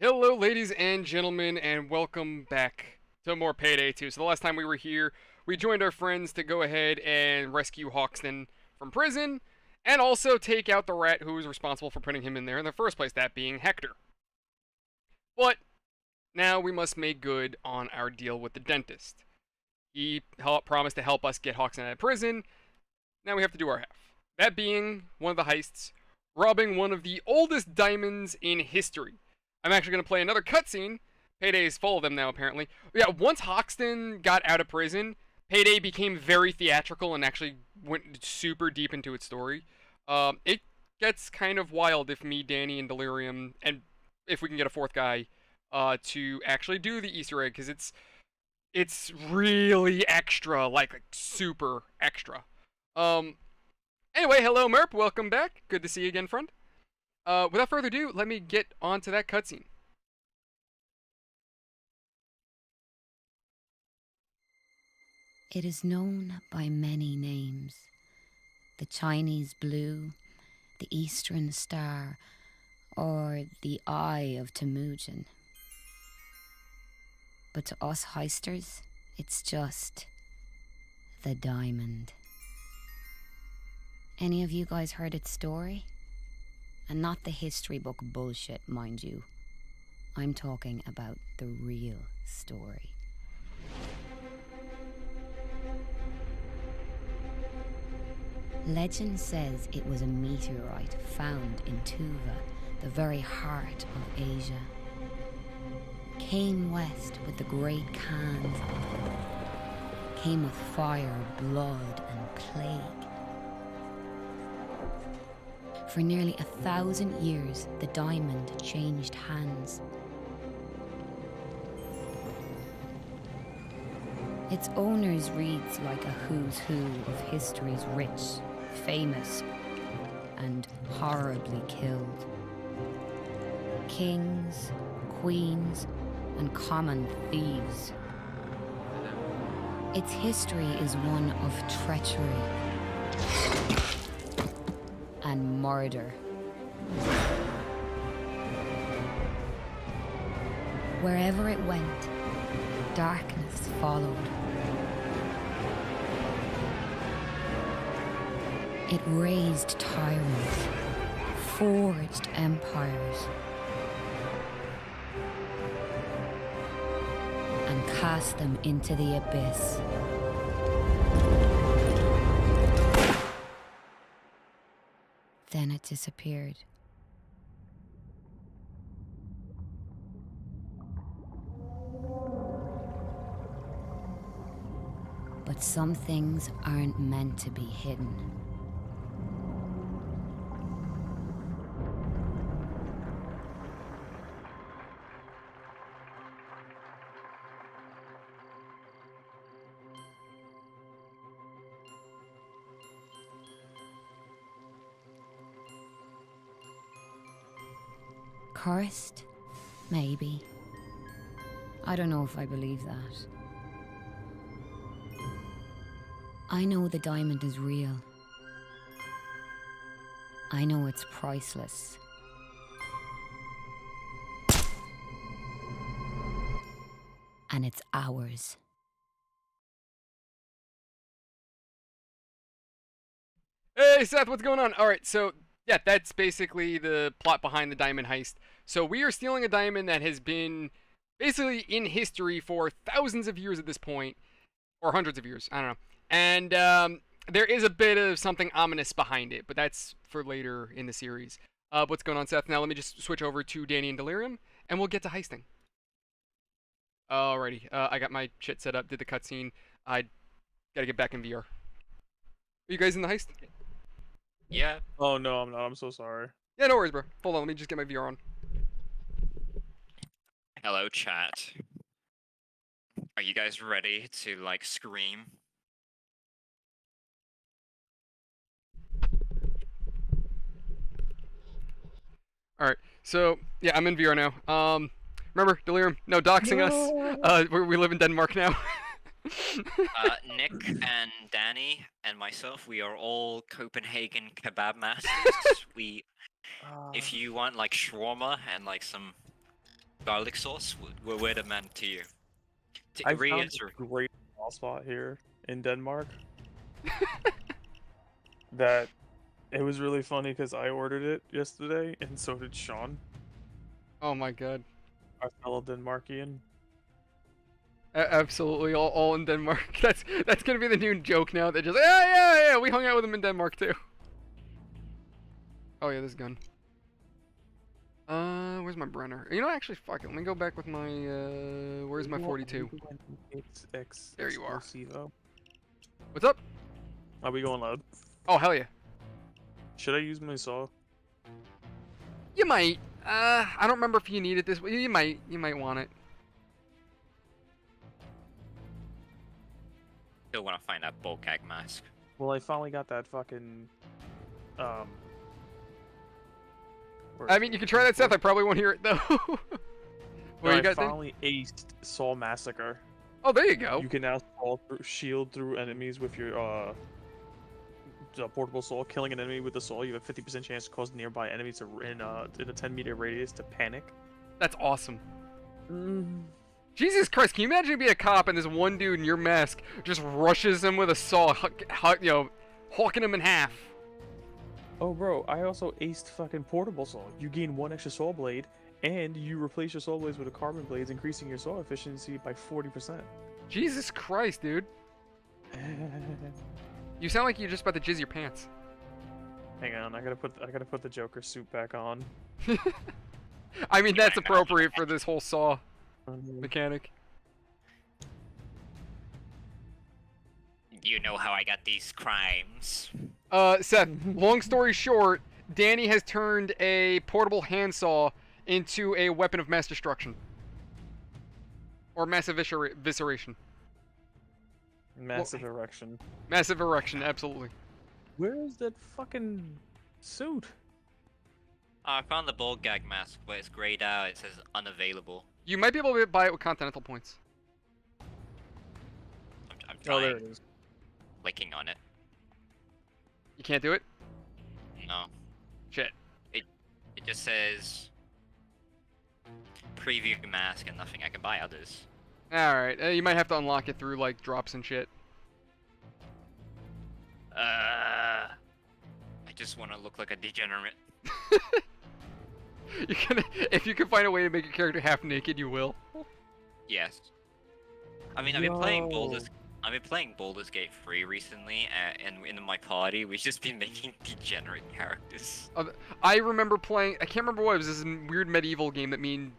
Hello, ladies and gentlemen, and welcome back to more Payday 2. So the last time we were here, we joined our friends to go ahead and rescue Hoxton from prison, and also take out the rat who was responsible for putting him in there in the first place, that being Hector. But now we must make good on our deal with the dentist. He promised to help us get Hoxton out of prison. Now we have to do our half. That being one of the heists, robbing one of the oldest diamonds in history. I'm actually going to play another cutscene. Payday is full of them now, apparently. Yeah, once Hoxton got out of prison, Payday became very theatrical and actually went super deep into its story. It gets kind of wild if me, Danny, and Delirium, and if we can get a fourth guy, to actually do the Easter egg, because it's really extra, like super extra. Anyway, hello, Merp. Welcome back. Good to see you again, friend. Without further ado, let me get on to that cutscene. It is known by many names. The Chinese blue, the Eastern star, or the Eye of Temujin. But to us heisters, it's just the diamond. Any of you guys heard its story? And not the history book bullshit, mind you. I'm talking about the real story. Legend says it was a meteorite found in Tuva, the very heart of Asia. Came west with the great Khans. Came with fire, blood, and plague. For nearly 1,000 years, the diamond changed hands. Its owners reads like a who's who of history's rich, famous, and horribly killed. Kings, queens, and common thieves. Its history is one of treachery and murder. Wherever it went, darkness followed. It raised tyrants, forged empires, and cast them into the abyss. Then it disappeared. But some things aren't meant to be hidden. Cursed? Maybe. I don't know if I believe that. I know the diamond is real. I know it's priceless. And it's ours. Hey, Seth, what's going on? Alright, so, yeah, that's basically the plot behind the diamond heist. So we are stealing a diamond that has been basically in history for thousands of years at this point. Or hundreds of years, I don't know. And there is a bit of something ominous behind it, but that's for later in the series. What's going on, Seth? Now let me just switch over to Danny and Delirium, and we'll get to heisting. Alrighty, I got my shit set up, did the cutscene. I gotta get back in VR. Are you guys in the heist? Yeah. Oh no, I'm not. I'm so sorry. Yeah, no worries, bro. Hold on, let me just get my VR on. Hello, chat. Are you guys ready to, like, scream? Alright, so, yeah, I'm in VR now. Remember, Delirium, no doxing us. We live in Denmark now. Nick and Danny and myself, we are all Copenhagen kebab masters. If you want, like, shawarma and, like, some garlic sauce, we're the man to you. I found Reassure. a great small spot here in Denmark. That it was really funny because I ordered it yesterday, and so did Sean, Oh my god. our fellow Denmarkian. Absolutely, all in Denmark. That's gonna be the new joke now. They just yeah. We hung out with him in Denmark too. Oh yeah, this gun. Where's my Brenner? You know, actually, fuck it. Let me go back with my where's my 42? There you are. What's up? Are we going loud? Oh hell yeah. Should I use my saw? You might. I don't remember if you need it this way. You might want it. Still want to find that bulk gag mask. Well, I finally got that fucking I mean, you can try that, Seth. I probably won't hear it though. What you I got there? finally aced Saw Massacre. Oh, there you go. You can now shield through enemies with your portable saw. Killing an enemy with the saw, you have a 50% chance to cause nearby enemies in a 10-meter radius to panic. That's awesome. Jesus Christ, can you imagine being a cop and this one dude in your mask just rushes him with a saw, you know, hawking him in half? Oh, bro, I also aced fucking portable saw. You gain 1 extra saw blade, and you replace your saw blades with a carbon blades, increasing your saw efficiency by 40%. Jesus Christ, dude. You sound like you're just about to jizz your pants. Hang on, I gotta put the Joker suit back on. I mean, that's appropriate for this whole saw mechanic. You know how I got these crimes. Seth, long story short, Danny has turned a portable handsaw into a weapon of mass destruction. Or massive visceration. Massive erection. Massive erection, absolutely. Where is that fucking suit? I found the bulk gag mask, but it's grayed out. It says unavailable. You might be able to buy it with Continental points. I'm Oh, trying, there it is. clicking on it. You can't do it? No. Shit. It just says preview mask and nothing. I can buy others. Alright, you might have to unlock it through, like, drops and shit. I just want to look like a degenerate. If you can find a way to make your character half naked, you will. Yes. I mean, I've been playing Baldur's Gate 3 recently, and in my party, we've just been making degenerate characters. I remember playing, I can't remember what it was, this weird medieval game that me and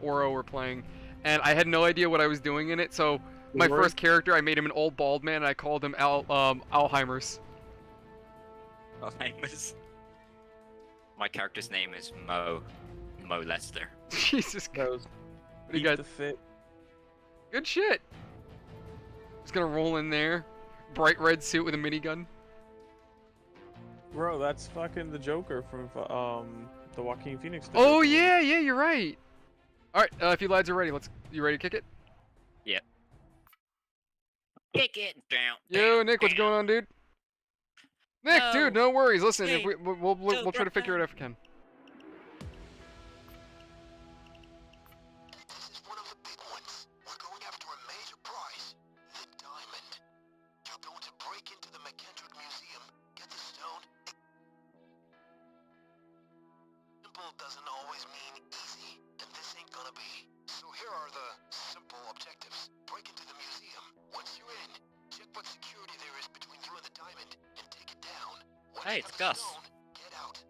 Oro were playing, and I had no idea what I was doing in it, so my first character, I made him an old bald man, and I called him Alzheimer's. Alzheimer's. My character's name is Mo Lester. Jesus Christ. What do you Eat got? the fit. Good shit. Just gonna roll in there. Bright red suit with a minigun. Bro, that's fucking the Joker from the Joaquin Phoenix. Oh yeah, you're right. All right, if you lads are ready, you ready to kick it? Yep. Kick it down. Yo, Nick, what's going on, dude? Nick, No. dude, no worries. Listen, Hey, we'll try to figure it out if we can. This is one of the big ones. We're going after a major prize, the diamond. You're going to break into the McKendrick Museum, get the stone. Simple doesn't always mean easy, and this ain't gonna be. So here are the simple objectives. Break into the museum. Once you're in, check what security there is between you and the diamond, and take it down. Once Hey, you it's have the Gus. stone, get out.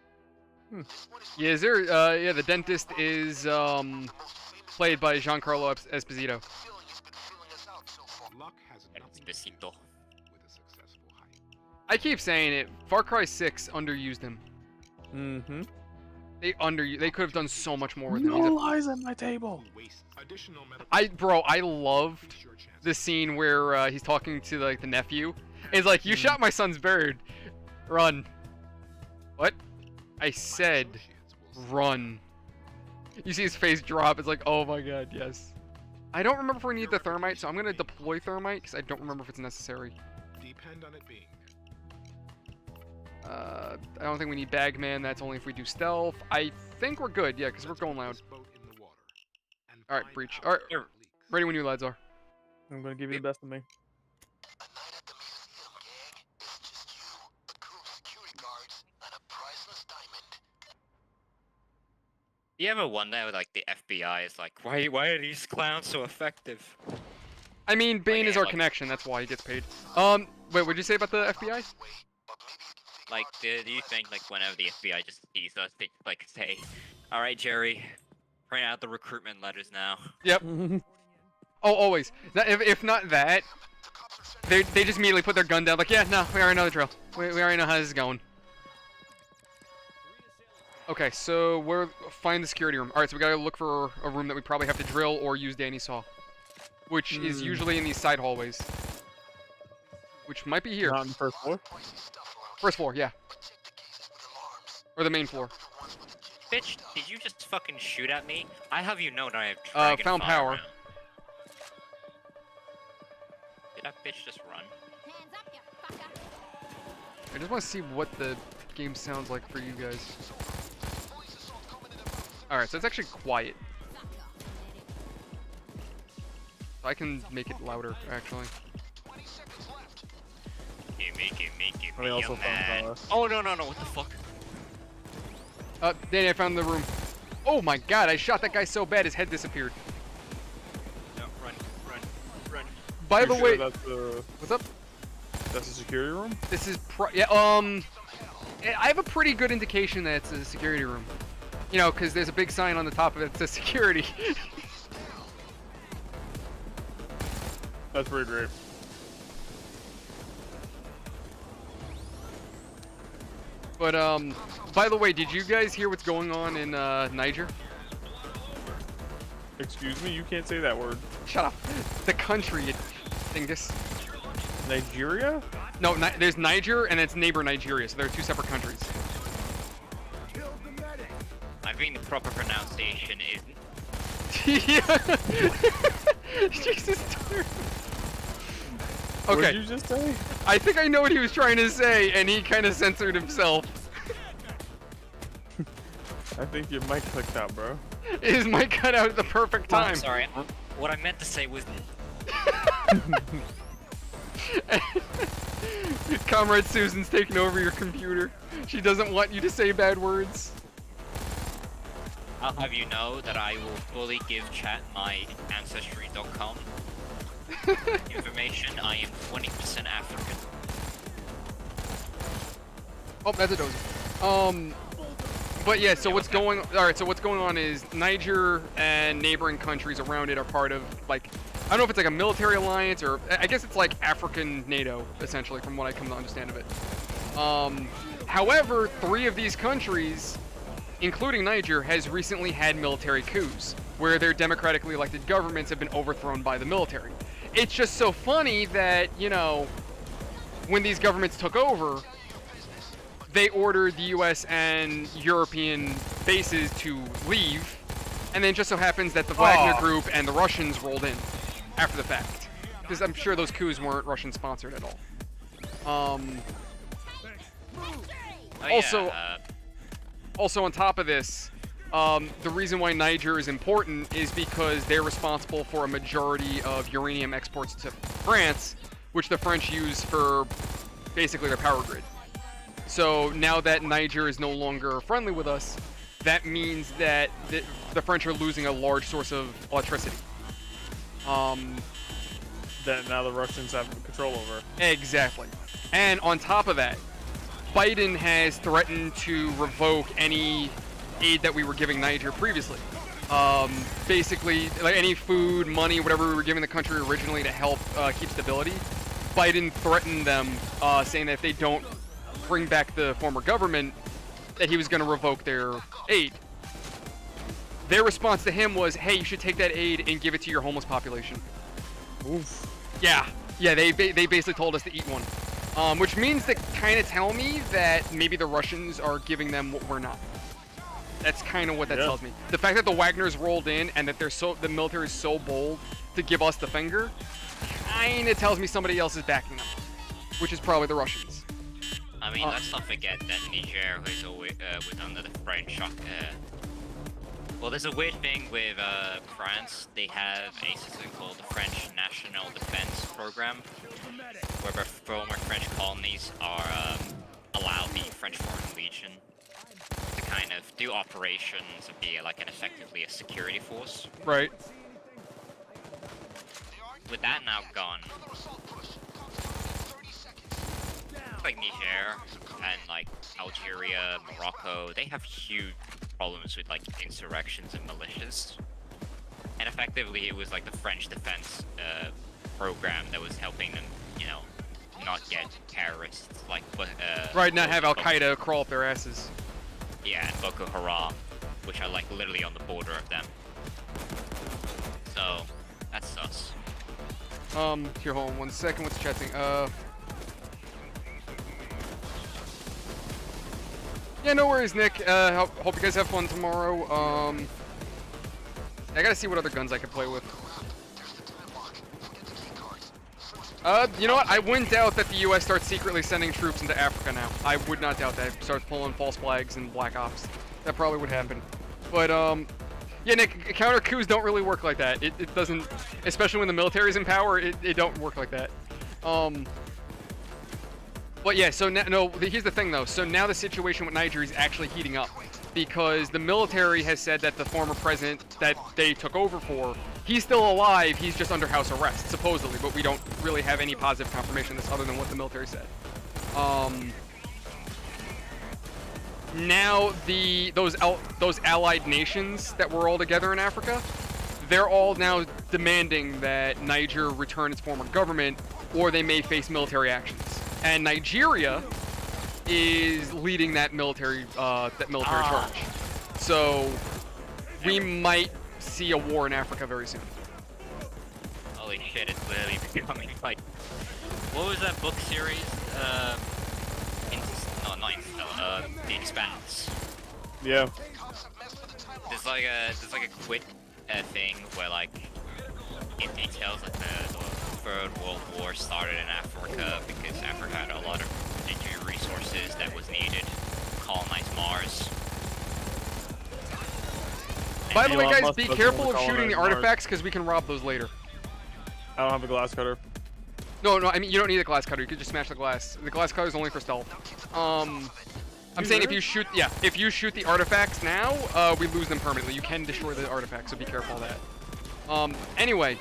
This one is for Yeah, is there? Yeah, the dentist is the most famous played by Giancarlo Esposito. feeling has been feeling us out so far. Luck has nothing to do Despacito. with a successful hike. I keep saying it. Far Cry 6 underused him. Mm-hmm. They could have done so much more with him. No lies at my table. Waste additional medical I loved increase your chances. the scene where he's talking to like the nephew. It's like, you shot my son's bird. Run. What? I said Associates will run. You see his face drop. It's like, oh my god, yes. I don't remember if we need the thermite, so I'm gonna deploy thermite because I don't remember if it's necessary. depend on it being. I don't think we need Bagman. That's only if we do stealth. I think we're good, yeah, because we're going loud. This boat in the water. All right, breach. All right, Here. ready when you lads are. I'm gonna give you the best of me. A night at the museum, gang. It's just you, the crew of security guards, and a priceless diamond. You ever wonder, like, the FBI is like, why are these clowns so effective? I mean, Bane is our like- connection. That's why he gets paid. Wait, what'd you say about the FBI? Like, do you think, like, whenever the FBI just sees us, they like say, all right, Jerry, print out the recruitment letters now. Yep. Oh, always. If not that, they just immediately put their gun down. Like, yeah, no, we already know the drill. We already know how this is going. Okay, so find the security room. All right, so we gotta look for a room that we probably have to drill or use Danny's saw, which is usually in these side hallways, which might be here. Not on the first floor. First floor, yeah, or the main floor. Bitch, did you just fucking shoot at me? I have you know that I have dragon Found fire power. now. Did that bitch just run? I just want to see what the game sounds like for you guys. Alright, so it's actually quiet. I can make it louder, actually. Gimme And they also a found man. power. Oh, no, what the fuck? Danny, I found the room. Oh my god, I shot that guy so bad his head disappeared. No, run. By the You way, sure that's the what's up? that's the security room? This is I have a pretty good indication that it's a security room. You know, because there's a big sign on the top of it that says security. That's pretty great. But by the way, did you guys hear what's going on in Niger? Excuse me, you can't say that word. Shut up. The country, you dingus. Nigeria? No, there's Niger and its neighbor Nigeria, so they're two separate countries. I think the proper pronunciation is Yeah. Jesus. What Okay, did you just say? I think I know what he was trying to say, and he kind of censored himself. I think your mic clicked out, bro. His mic cut out at the perfect Oh, time. sorry. What I meant to say was Comrade Susan's taking over your computer. She doesn't want you to say bad words. I'll have you know that I will fully give chat my ancestry.com information. I am 20% African. Oh, that's a dozer. But yeah, so what's going? All right, so what's going on is Niger and neighboring countries around it are part of, like, I don't know if it's like a military alliance or I guess it's like African NATO essentially, from what I come to understand of it. However, 3 of these countries, including Niger, has recently had military coups where their democratically elected governments have been overthrown by the military. It's just so funny that, you know, when these governments took over, they ordered the US and European bases to leave, and then it just so happens that the Wagner Group and the Russians rolled in after the fact. Because I'm sure those coups weren't Russian sponsored at all. Also on top of this, the reason why Niger is important is because they're responsible for a majority of uranium exports to France, which the French use for basically their power grid. So now that Niger is no longer friendly with us, that means that the French are losing a large source of electricity. That now the Russians have control over. Exactly. And on top of that, Biden has threatened to revoke any aid that we were giving Niger previously. Basically, like any food, money, whatever we were giving the country originally to help keep stability, Biden threatened them, saying that if they don't bring back the former government, that he was going to revoke their aid. Their response to him was, hey, you should take that aid and give it to your homeless population. Oof. Yeah, they basically told us to eat one. Which means they kind of tell me that maybe the Russians are giving them what we're not. That's kind of what that tells me. The fact that the Wagners rolled in and that the military is so bold to give us the finger, kind of tells me somebody else is backing them, which is probably the Russians. I mean, let's not forget that Niger was always was under the French Well, there's a weird thing with France. They have a system called the French National Defense Program, where former French colonies are allow the French Foreign Legion to kind of do operations and be like effectively a security force. Right. With that now gone, like Niger and like Algeria, Morocco, they have huge problems with like insurrections and militias. And effectively, it was like the French defense program that was helping them, you know, not get terrorists like Right, not have Al Qaeda crawl up their asses. Yeah, and Boko Haram, which are like literally on the border of them. So that's sus. Here, hold on 1 second. What's the chat thing? Yeah, no worries, Nick. Hope you guys have fun tomorrow. I gotta see what other guns I can play with. You know what? I wouldn't doubt that the U.S. starts secretly sending troops into Africa now. I would not doubt that. Starts pulling false flags and black ops. That probably would happen. But, yeah, Nick, counter coups don't really work like that. It doesn't, especially when the military's in power, it don't work like that. But yeah, so now, no, here's the thing though. So now the situation with Niger is actually heating up because the military has said that the former president that they took over for, he's still alive, he's just under house arrest, supposedly, but we don't really have any positive confirmation of this other than what the military said. Now those allied nations that were all together in Africa, they're all now demanding that Niger return its former government or they may face military actions. And Nigeria is leading that military charge. So we might see a war in Africa very soon. Holy shit, it's literally becoming like... What was that book series? The Expanse. Yeah. There's like a quick thing where like it details like the Third World War started in Africa because Africa had a lot of energy resources that was needed to colonize Mars. By the way, Elon guys, Musk be doesn't careful wanna of shooting the colonize Mars. artifacts because we can rob those later. I don't have a glass cutter. No, I mean, you don't need a glass cutter. You could just smash the glass. The glass cutter is only for stealth. I'm saying if you shoot, if you shoot the artifacts now, we lose them permanently. You can destroy the artifacts, so be careful of that. Anyway,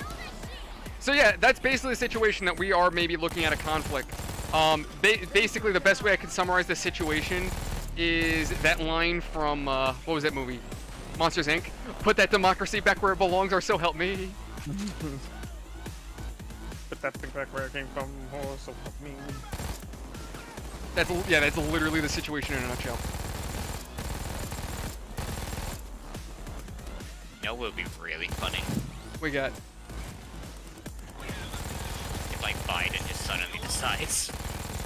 so yeah, that's basically the situation that we are maybe looking at a conflict. Basically, the best way I could summarize the situation is that line from, what was that movie? Monsters, Inc. Put that democracy back where it belongs, or so help me. Put that thing back where it came from, oh, so help me. That's literally the situation in a nutshell. You know what would be really funny? We got. If like Biden just suddenly decides,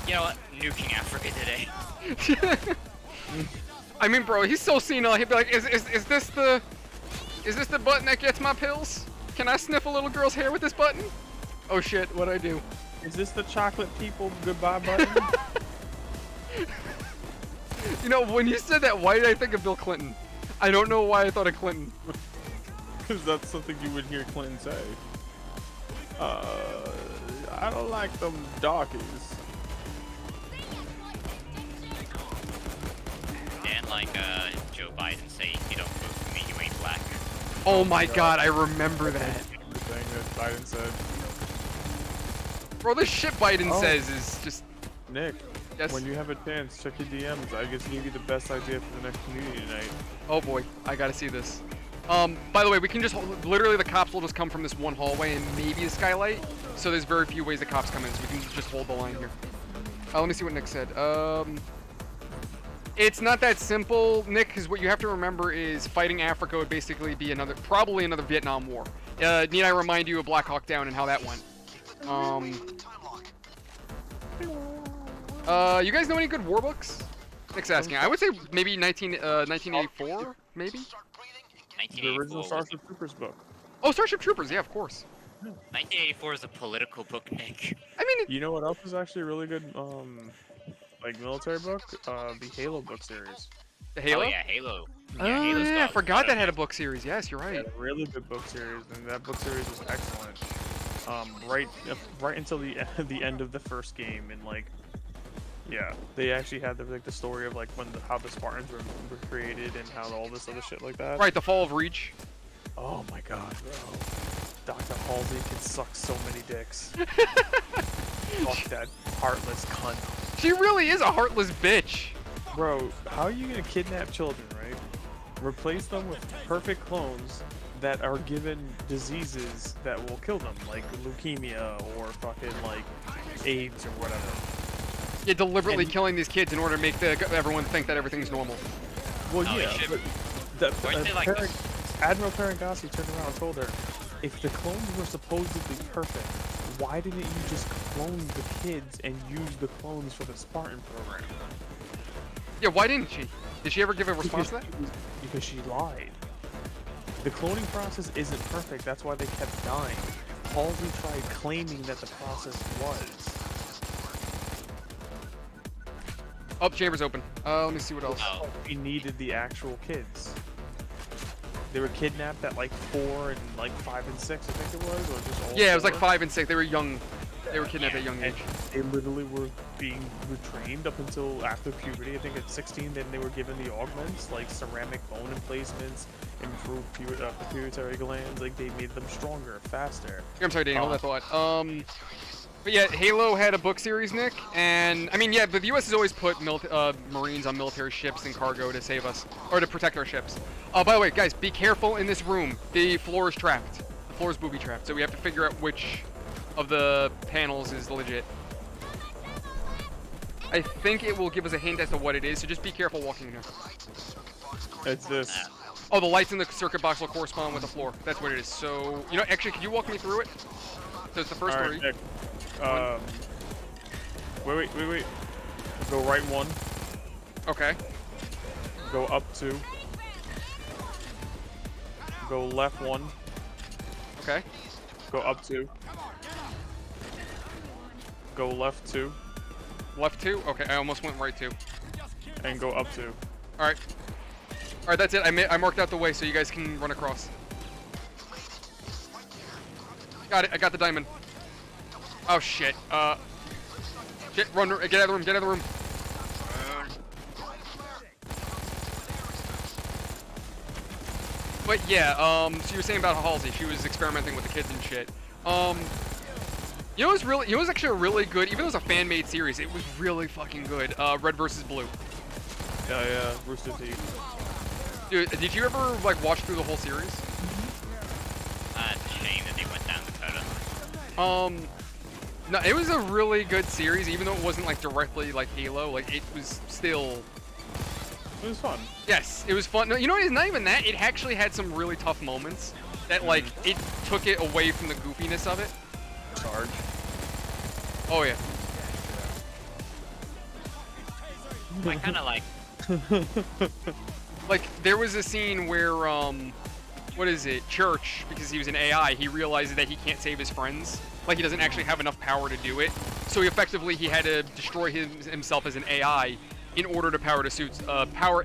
you know what, nuking Africa today. I mean, bro, he's so senile. He'd be like, is this the button that gets my pills? Can I sniff a little girl's hair with this button? Oh shit, what'd I do? Is this the chocolate people goodbye button? You know, when you said that, why did I think of Bill Clinton? I don't know why I thought of Clinton. Because that's something you would hear Clinton say. I don't like them darkies. And like Joe Biden say, if you don't vote for me, you ain't black. Oh my god, I remember that. Everything that Biden said. Bro, this shit Biden says is just... Nick, Yes. when you have a chance, check your DMs. I guess give you the best idea for the next community night. Oh boy, I gotta see this. By the way, we can just... Literally, the cops will just come from this one hallway and maybe a skylight. So there's very few ways the cops come in, so we can just hold the line here. Let me see what Nick said. It's not that simple, Nick, because what you have to remember is fighting Africa would basically be probably another Vietnam War. Need I remind you of Black Hawk Down and how that went? You guys know any good war books? Nick's asking. I would say maybe 1984, maybe? The original 1984 Starship Troopers book. Oh, Starship Troopers, yeah, of course. 1984 is a political book, Nick. I mean, You know what else is actually a really good, like military book? The Halo book series. The Halo? Oh yeah, Halo. Oh, Yeah, Halo's yeah, I got a forgot lot that of had a book series. Yes, you're right. Yeah, a really good book series, and that book series was excellent. Right, right until the the end of the first game, and like, yeah, they actually had the story of like how the Spartans were created and how all this other shit like that. Right, the Fall of Reach. Oh my god, bro. Dr. Halsey can suck so many dicks. Fuck that heartless cunt. She really is a heartless bitch. Bro, how are you gonna kidnap children, right? Replace them with perfect clones that are given diseases that will kill them, like leukemia or fucking like AIDS or whatever. Yeah, deliberately And- killing these kids in order to make everyone think that everything's normal. Well, Oh, yeah, shit. but Weren't they like Admiral Parangasi turned around and told her, if the clones were supposedly perfect, why didn't you just clone the kids and use the clones for the Spartan program? Yeah, why didn't she? Did she ever give a response to that? Because she lied. The cloning process isn't perfect, that's why they kept dying. Halsey tried claiming that the process was. Oh, chamber's open. Let me see what else. Oh, We needed the actual kids. They were kidnapped at like 4 and like 5 and 6, I think it was, or just all Yeah, it was like 4. 5 and 6. They were young. They were kidnapped at a young age. They literally were being retrained up until after puberty. I think at 16, then they were given the augments, like ceramic bone emplacements, improved pituitary glands. Like they made them stronger, faster. I'm sorry, Daniel, hold that thought. But yeah, Halo had a book series, Nick, and I mean, yeah, but the U.S. has always put Marines on military ships and cargo to save us, or to protect our ships. By the way, guys, be careful in this room. The floor is trapped. The floor is booby trapped, so we have to figure out which of the panels is legit. I think it will give us a hint as to what it is, so just be careful walking in here. It's this. Oh, the lights in the circuit box will correspond with the floor. That's what it is. So, you know, actually, can you walk me through it? So it's the first Alright, three. Nick. Wait. Go right 1. Okay. Go up 2. Go left 1. Okay. Go up 2. Go left 2. Left 2? Okay, I almost went right 2. And go up 2. Alright. Alright, that's it. I marked out the way so you guys can run across. Got it. I got the diamond. Oh, shit. Shit, run. Get out of the room. Get out of the room. But yeah, so you were saying about Halsey. She was experimenting with the kids and shit. You know, it was actually a really good, even though it was a fan-made series, it was really fucking good. Red versus Blue. Yeah, Rooster Teeth. Dude, did you ever, like, watch through the whole series? it's a shame that they went down Dakota. No, it was a really good series, even though it wasn't, like, directly, like, Halo. Like, it was still... It was fun. Yes, it was fun. No, you know what? It's not even that. It actually had some really tough moments that, like, it took it away from the goofiness of it. Charge. Oh, yeah. I kind of like. Like, there was a scene where, what is it? Church, because he was an AI, he realizes that he can't save his friends. Like, he doesn't actually have enough power to do it. So he had to destroy himself as an AI in order to power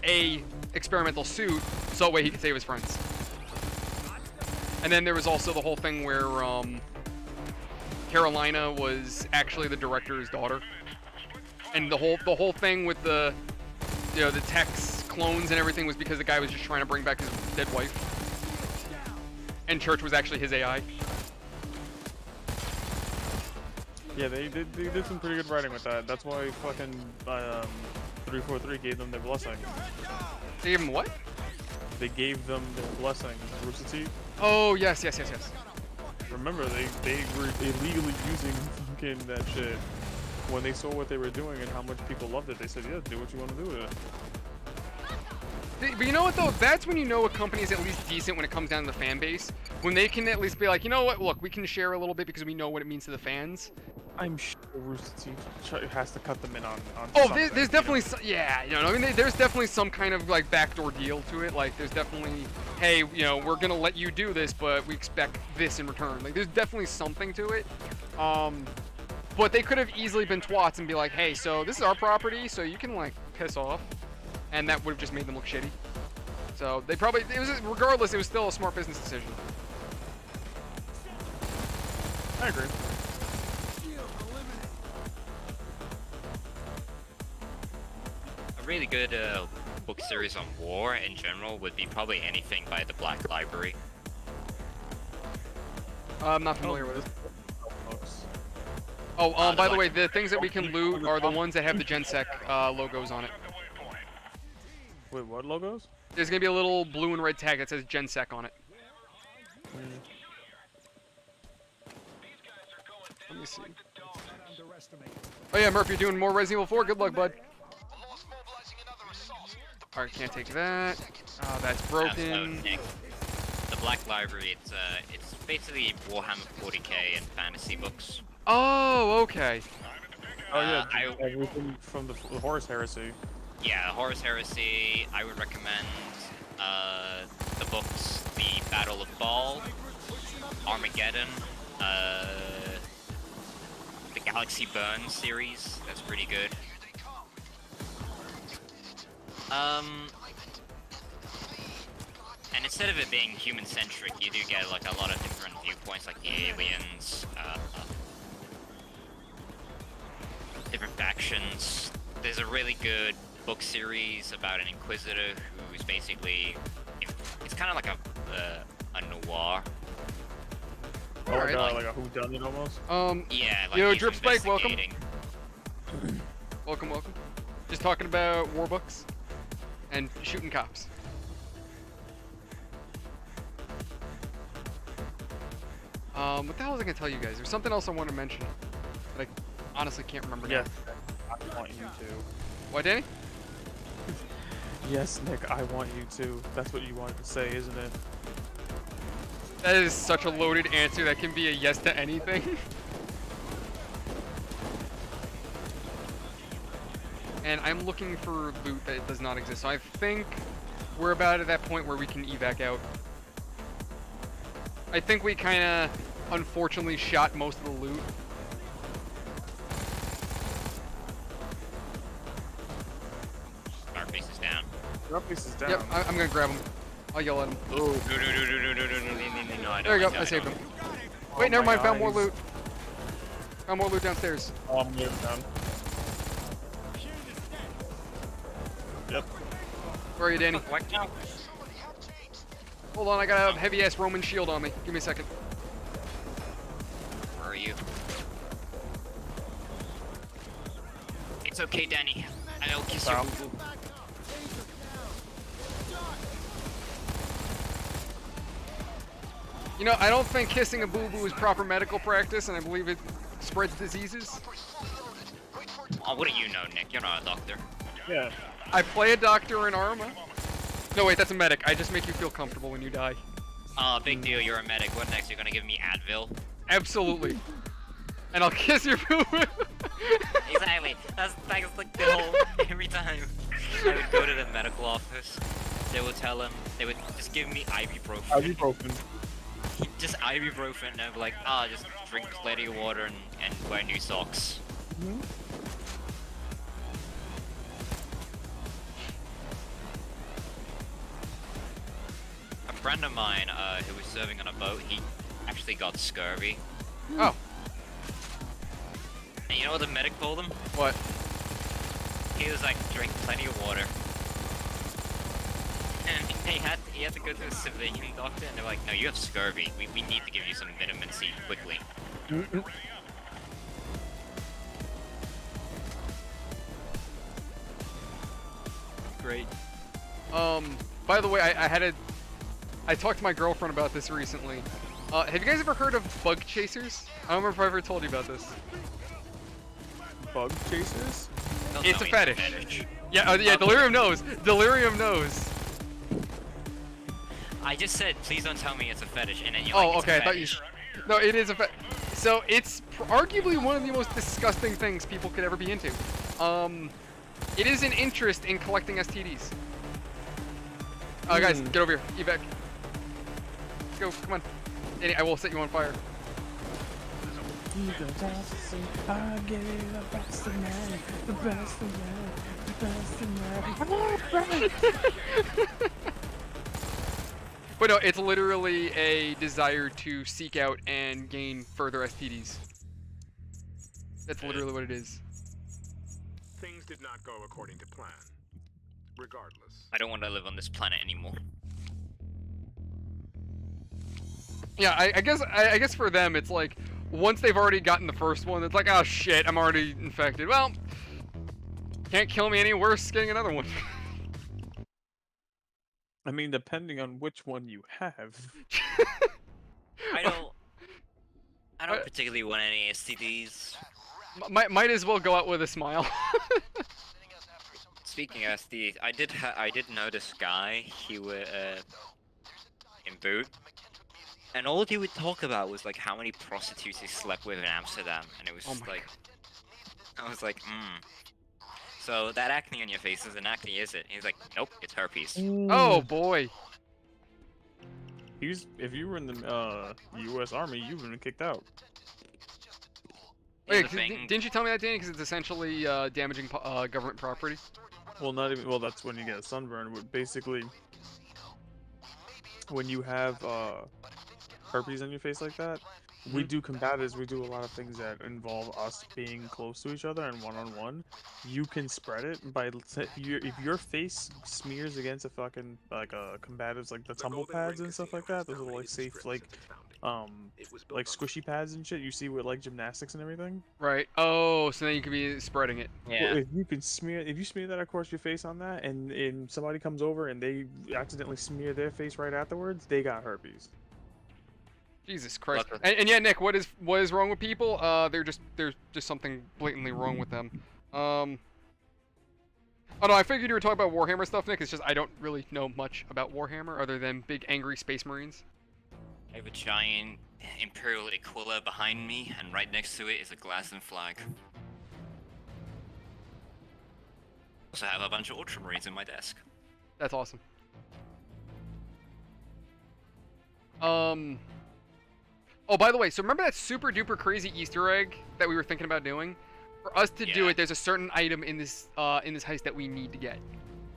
a experimental suit, so that way he could save his friends. And then there was also the whole thing where, Carolina was actually the director's daughter. And the whole thing with the, you know, the techs, clones and everything was because the guy was just trying to bring back his dead wife. And Church was actually his AI. Yeah, they did some pretty good writing with that. That's why fucking 343 gave them their blessing. They gave him what? They gave them their blessing. Rooster Teeth. Oh, yes. Remember, they were illegally using fucking that shit. When they saw what they were doing and how much people loved it, they said, yeah, do what you want to do with it. But you know what, though? That's when you know a company is at least decent when it comes down to the fan base. When they can at least be like, you know what, look, we can share a little bit because we know what it means to the fans. I'm sure Rooster Teeth has to cut them in on Oh, something, there's definitely, yeah, you know, I mean, there's definitely some kind of, like, backdoor deal to it. Like, there's definitely, hey, you know, we're going to let you do this, but we expect this in return. Like, there's definitely something to it. But they could have easily been twats and be like, hey, so this is our property, so you can, like, piss off. and that would have just made them look shitty. So they probably, regardless, it was still a smart business decision. I agree. A really good book series on war in general would be probably anything by the Black Library. I'm not familiar with it. Books. Oh, the by the Black- way, the things that we can loot are the ones that have the GenSec logos on it. Wait, what logos? There's gonna be a little blue and red tag that says GenSec on it. Let me see. Oh yeah, Murph, you're doing more Resident Evil 4. Good luck, bud. Alright, can't take that. That's So, broken. Nick, the Black Library, it's basically Warhammer 40k and fantasy books. Oh, okay. Oh yeah, I- everything from the Horus Heresy. Yeah, Horus Heresy, I would recommend the books The Battle of Baal, Armageddon, the Galaxy Burn series, that's pretty good. And instead of it being human-centric, you do get like a lot of different viewpoints, like the aliens, different factions. There's a really good book series about an inquisitor who's basically, it's kind of like a noir. Oh, Alright. like a whodunit almost. Yeah, like Yo, he's Drip Spike, welcome. investigating. Welcome, welcome. Just talking about war books and shooting cops. What the hell was I gonna tell you guys? There's something else I want to mention that I honestly can't remember now. Yes, I want you to. What, Danny? Yes, Nick, I want you to. That's what you wanted to say, isn't it? That is such a loaded answer that can be a yes to anything. And I'm looking for loot that does not exist. So I think we're about at that point where we can evac out. I think we kind of unfortunately shot most of the loot. Our face is down. Your piece is down. Yep, I'm gonna grab him. I'll yell at him. No, I There you go, don't, I saved don't. him. Oh Wait, never my mind, found more eyes. loot. Found more loot downstairs. Oh, I'm moving down. Yep. Where are you, Danny? What now? Hold on, I got a heavy ass Roman shield on me. Give me a second. Where are you? It's okay, Danny. I'll kiss your Stop. boo-boo. You know, I don't think kissing a boo-boo is proper medical practice, and I believe it spreads diseases. Oh, what do you know, Nick? You're not a doctor. Yeah. I play a doctor in Arma. No, wait, that's a medic. I just make you feel comfortable when you die. Big deal. You're a medic. What next? You're gonna give me Advil? Absolutely. And I'll kiss your boo-boo. Exactly. That's like the whole. Every time I would go to the medical office, they would tell him. They would just give me ibuprofen. Ibuprofen. Just ibuprofen, and I'd be like, just drink plenty of water and wear new socks. A friend of mine who was serving on a boat, he actually got scurvy. Oh, And you know what the medic told him? what? He was like, drink plenty of water. And he had to go to a civilian doctor, and they're like, no, you have scurvy. We need to give you some vitamin C quickly. Great. By the way, I talked to my girlfriend about this recently. Have you guys ever heard of bug chasers? I don't remember if I ever told you about this. Bug chasers? No, It's no, a fetish. Yeah, yeah, Delirium knows. Delirium knows. I just said, please don't tell me it's a fetish, and then you're Oh, like, okay, I it's a thought you... fetish. No, it is a So, it's arguably one of the most disgusting things people could ever be into. It is an interest in collecting STDs. Guys, get over here. Evac. Let's go, come on. Danny, I will set you on fire. I get the best of man, the best of man. best in that. But no, it's literally a desire to seek out and gain further STDs. That's literally what it is. Things did not go according to plan. Regardless. I don't want to live on this planet anymore. Yeah, I guess for them it's like once they've already gotten the first one, it's like, oh shit, I'm already infected. Well, can't kill me any worse getting another one. I mean, depending on which one you have. I don't particularly want any STDs. Might as well go out with a smile. Speaking of STDs, I did know this guy. He was in boot, and all he would talk about was like how many prostitutes he slept with in Amsterdam, and it was just like, I was like, So that acne on your face isn't acne, is it? He's like, nope, it's herpes. Oh boy. If you were in the U.S. Army, you would have been kicked out. Here's Wait, the thing. didn't you tell me that, Danny? Because it's essentially damaging government property. Well, not even. Well, that's when you get a sunburn. But basically, when you have herpes on your face like that, we do combatives. We do a lot of things that involve us being close to each other and one-on-one. You can spread it by if your face smears against a fucking combatives like the tumble pads and stuff like that. Those are like safe like squishy pads and shit you see with like gymnastics and everything. Right. Oh, so then you could be spreading it. Yeah. Well, if you smear that across your face on that, and somebody comes over and they accidentally smear their face right afterwards, they got herpes. Jesus Christ. And yeah, Nick, what is wrong with people? There's just something blatantly wrong with them. Oh no, I figured you were talking about Warhammer stuff, Nick. It's just I don't really know much about Warhammer other than big angry space marines. I have a giant Imperial Aquila behind me, and right next to it is a Glasson flag. Also have a bunch of Ultramarines in my desk. That's awesome. Oh, by the way, so remember that super duper crazy Easter egg that we were thinking about doing? For us to do it, there's a certain item in this heist that we need to get.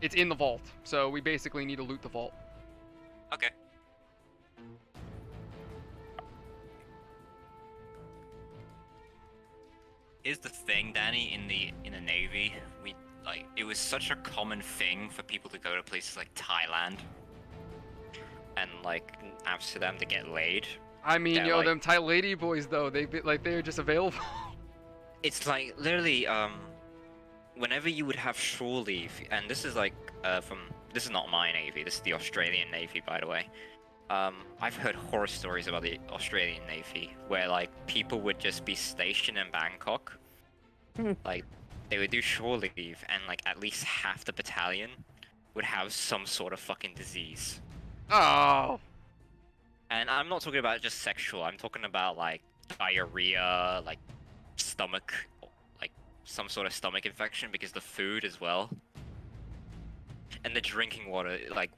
It's in the vault, so we basically need to loot the vault. Okay. Here's the thing, Danny, in the Navy, it was such a common thing for people to go to places like Thailand and like Amsterdam to get laid. I mean, yo, them Thai lady boys though, they're just available. It's like literally, whenever you would have shore leave, and this is like this is not my Navy, this is the Australian Navy, by the way. I've heard horror stories about the Australian Navy where like people would just be stationed in Bangkok, like they would do shore leave, and like at least half the battalion would have some sort of fucking disease. Oh. And I'm not talking about just sexual, I'm talking about like diarrhea, like stomach, like some sort of stomach infection because the food as well. And the drinking water, like,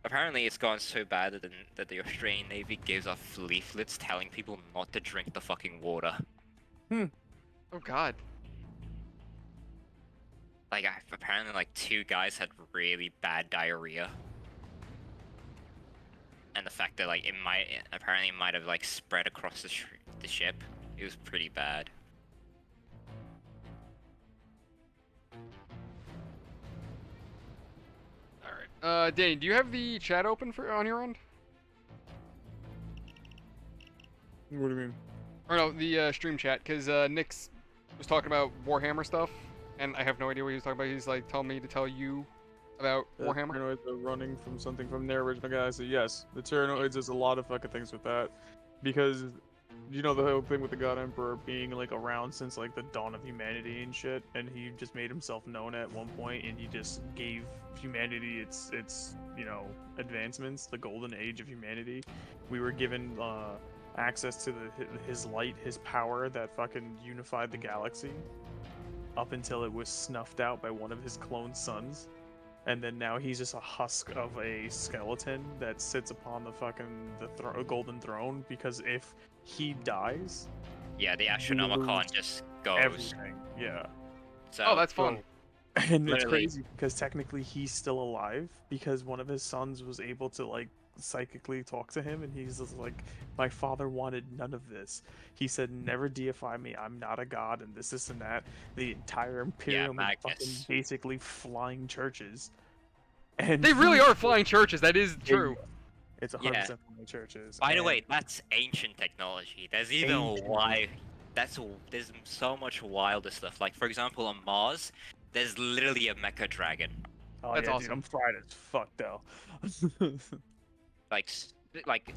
apparently it's gone so bad that the Australian Navy gives off leaflets telling people not to drink the fucking water. Oh god. Like, apparently like 2 guys had really bad diarrhea. And the fact that like it might have like spread across the ship. It was pretty bad. Alright. Danny, do you have the chat open on your end? What do you mean? Or no, the stream chat, because Nick's was talking about Warhammer stuff, and I have no idea what he was talking about. He's like telling me to tell you about Warhammer. Tyrannoids are running from something from their original guy. So yes, the Tyrannoids does a lot of fucking things with that, because you know the whole thing with the God Emperor being like around since like the dawn of humanity and shit, and he just made himself known at one point, and he just gave humanity its you know advancements, the golden age of humanity. We were given access to his light, his power that fucking unified the galaxy, up until it was snuffed out by one of his clone sons. And then now he's just a husk of a skeleton that sits upon the fucking golden throne, because if he dies, yeah, the Astronomicon just goes. Everything. Yeah. So, oh, that's fun. And it's Literally. crazy because technically he's still alive because one of his sons was able to like psychically talk to him, and he's just like, my father wanted none of this. He said, never deify me, I'm not a god, and this and that. The entire imperium is fucking Magnus. basically flying churches. And They really he- are flying churches. That is true. It's 100% Yeah. flying churches. By the and- way, that's ancient technology. There's even Ancient. why. There's so much wilder stuff. Like for example, on Mars, there's literally a mecha dragon. oh, That's yeah, awesome. Dude, I'm fried as fuck though. Like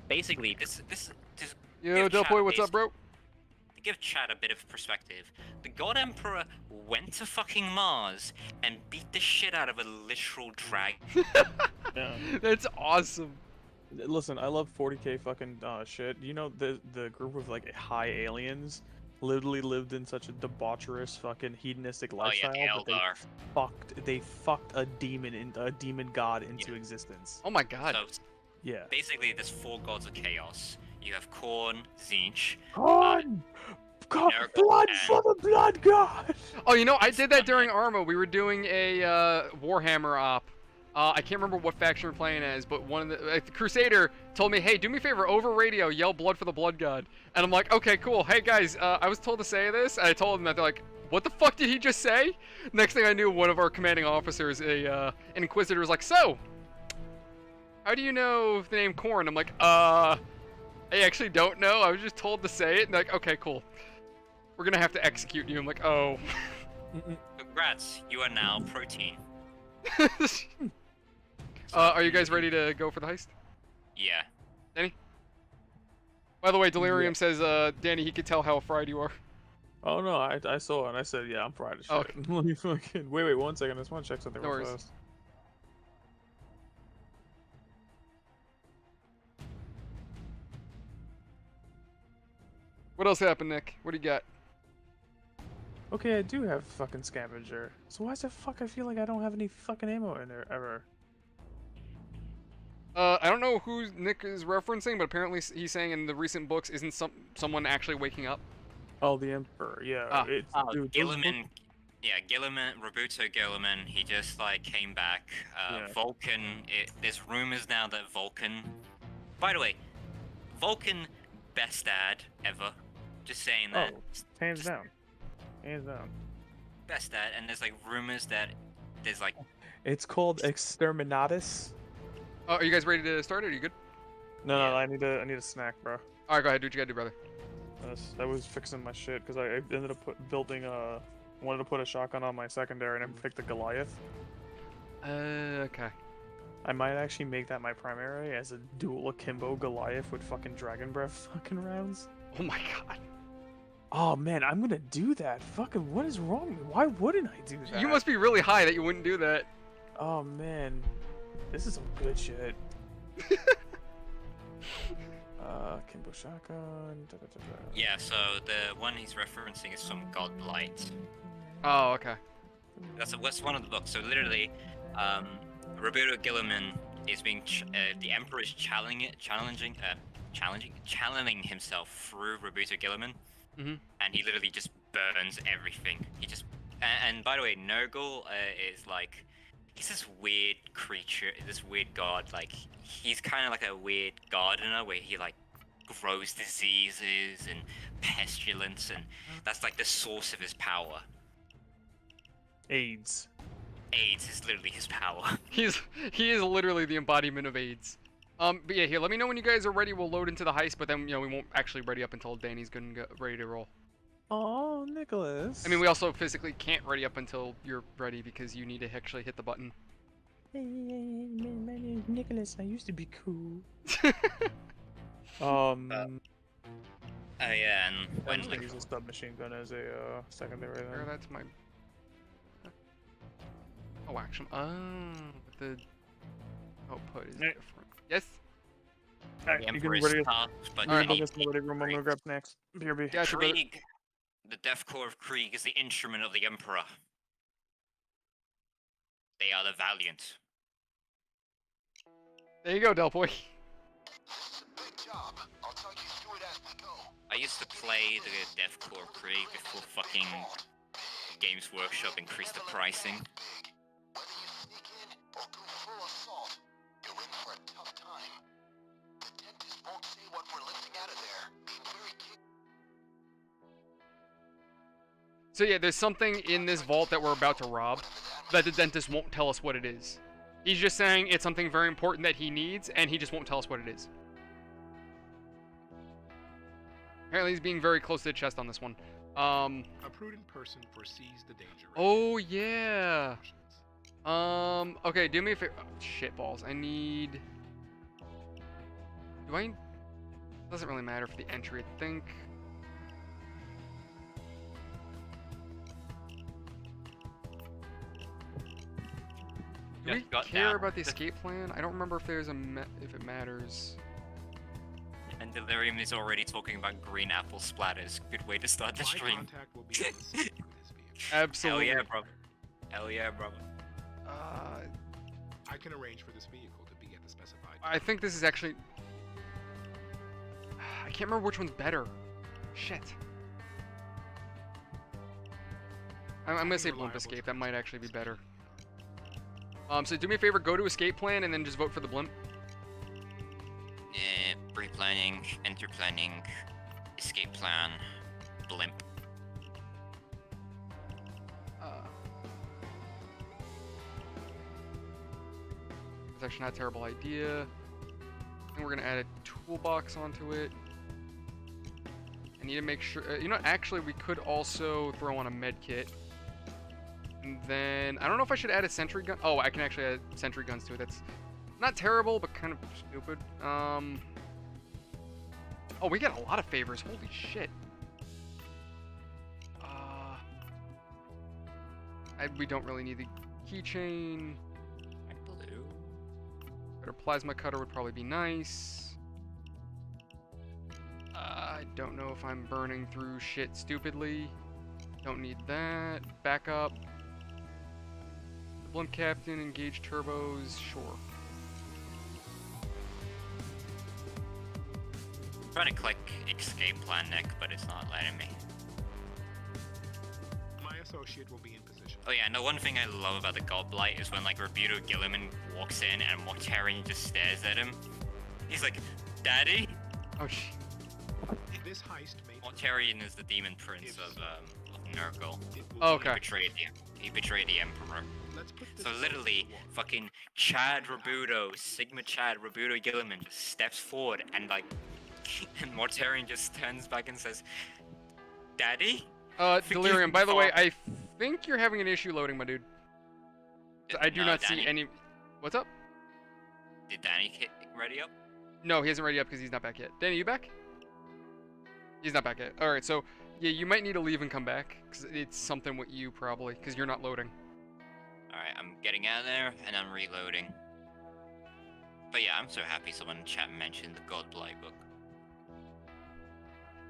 basically this Yo, give Del chat Boy, a what's up, bro? to give chat a bit of perspective, the God Emperor went to fucking Mars and beat the shit out of a literal dragon. Yeah. That's awesome. Listen, I love 40k fucking shit. You know the group of like high aliens literally lived in such a debaucherous fucking hedonistic Oh yeah, lifestyle the that Eldar. they fucked a demon god into existence. Oh my god. So Yeah. basically, there's 4 gods of chaos. You have Khorne, Tzeentch. God, Nurgle blood and- for the blood god. Oh, you know, I did that during Arma. We were doing a Warhammer op. I can't remember what faction we're playing as, but one of the Crusader told me, "Hey, do me a favor, over radio, yell blood for the blood god." And I'm like, "Okay, cool. Hey guys, I was told to say this." And I told them that. They're like, "What the fuck did he just say?" Next thing I knew, one of our commanding officers, an Inquisitor, was like, "So, how do you know the name Khorne?" I'm like, I actually don't know. I was just told to say it." And they're like, "Okay, cool. We're gonna have to execute you." I'm like, "Oh." Congrats, you are now protein. Are you guys ready to go for the heist? Yeah. By the way, Delirium says, Danny, he could tell how fried you are. Oh no, I saw it and I said, yeah, I'm fried as shit. Okay. Let me fucking wait 1 second. I just want to check something No real worries. fast. What else happened, Nick? What do you got? Okay, I do have fucking scavenger. So why the fuck I feel like I don't have any fucking ammo in there ever? I don't know who Nick is referencing, but apparently he's saying in the recent books, isn't someone actually waking up? Oh, the Emperor, yeah. Ah. It's, dude, those Gilliman. Yeah, Gilliman, Roberto Gilliman, he just like came back. Yeah. Vulcan, there's rumors now that Vulcan. By the way, Vulcan, best dad ever. Just saying that. Oh, hands Just down. Hands down. best dad, and there's like rumors that there's like It's called Exterminatus. Are you guys ready to start? Are you good? No, Yeah. no, I need a snack, bro. All right, go ahead. Do what you gotta do, brother. I was fixing my shit because I ended up building wanted to put a shotgun on my secondary and I picked the Goliath. Okay. I might actually make that my primary as a dual akimbo Goliath with fucking dragon breath fucking rounds. Oh my god. Oh man, I'm gonna do that. Fucking what is wrong with me? Why wouldn't I do that? You must be really high that you wouldn't do that. Oh man, this is some good shit. Kimbo shotgun. yeah. So the one he's referencing is from Godblight. Oh, okay. That's one of the books. So literally, Roberto Gilliman is the Emperor is channeling himself through Roberto Gilliman, Mhm. and he literally just burns everything. He just and by the way, Nurgle is like he's this weird creature, this weird god. Like he's kind of like a weird gardener where he like grows diseases and pestilence, and that's like the source of his power. AIDS. AIDS is literally his power. He is literally the embodiment of AIDS. But yeah, here, let me know when you guys are ready. We'll load into the heist, but then, you know, we won't actually ready up until Danny's good and ready to roll. Oh, Nicholas. I mean, we also physically can't ready up until you're ready because you need to actually hit the button. Hey, my name's Nicholas. I used to be cool. Yeah, and I'm when gonna like use a submachine gun as a secondary. There, Then. that's my... Oh, actually, the output is Yeah. different. Yes? Alright, the you can Emperor is ready. tough, but Alright, Go he- get some ready room. I'm gonna grab snacks. BRB. Gotcha, brother. Krieg, the Death Corps of Krieg is the instrument of the Emperor. They are the valiant. There you go, Del Boy. This is a big job. I'll tell you through it as we go. I used to play the Death Corps of Krieg before fucking Games Workshop increased the pricing. Whether you sneak in or go full assault, you're in for a tough time. The dentist won't say what we're lifting out of there. Being very So yeah, there's something in this vault that we're about to rob that the dentist won't tell us what it is. He's just saying it's something very important that he needs, and he just won't tell us what it is. Apparently he's being very close to the chest on this one. A prudent person foresees the danger. Oh yeah. Okay, do me a favor. Oh, shit balls. I need. Do I? Doesn't really matter for the entry, I think. Do Yeah, we got care down. about the escape plan? I don't remember if there's a if it matters. And Delirium is already talking about green apple splatters. Good way to start the Eye stream. contact will be on the scene with this vehicle. Hell Absolutely. yeah, brother. Hell yeah, brother. I can arrange for this vehicle to be at the specified. I think this is actually. I can't remember which one's better. Shit. I'm gonna say blimp escape. That might actually be better. So do me a favor, go to escape plan and then just vote for the blimp. Pre-planning, enter planning, escape plan, blimp. It's actually not a terrible idea. And we're gonna add a toolbox onto it. I need to make sure. You know, actually, we could also throw on a med kit. And then I don't know if I should add a sentry gun. Oh, I can actually add sentry guns to it. That's not terrible, but kind of stupid. Oh, we get a lot of favors. Holy shit. We don't really need the keychain. Blue. Better plasma cutter would probably be nice. I don't know if I'm burning through shit stupidly. Don't need that. Backup. Blimp captain, engage turbos, sure. I'm trying to click escape plan, Nick, but it's not letting me. My associate will be in position. Oh yeah, no, one thing I love about the Godblight is when like Roberto Gilliman walks in and Mortarian just stares at him. He's like, Daddy? Oh, This heist may Mortarian is the demon prince of Nurgle. Oh, okay. He betrayed the Emperor. Let's put this So literally, fucking Chad Robuto, Sigma Chad Robuto Gilliman just steps forward and like, and Mortarian just turns back and says, Daddy? Delirium, by the way, I think you're having an issue loading, my dude. I do No, not Danny. see any... What's up? Did Danny get ready up? No, he isn't ready up because he's not back yet. Danny, you back? He's not back yet. Alright, so, yeah, you might need to leave and come back, because it's something with you, probably, because you're not loading. Alright, I'm getting out of there, and I'm reloading. But yeah, I'm so happy someone in chat mentioned the Godblight book.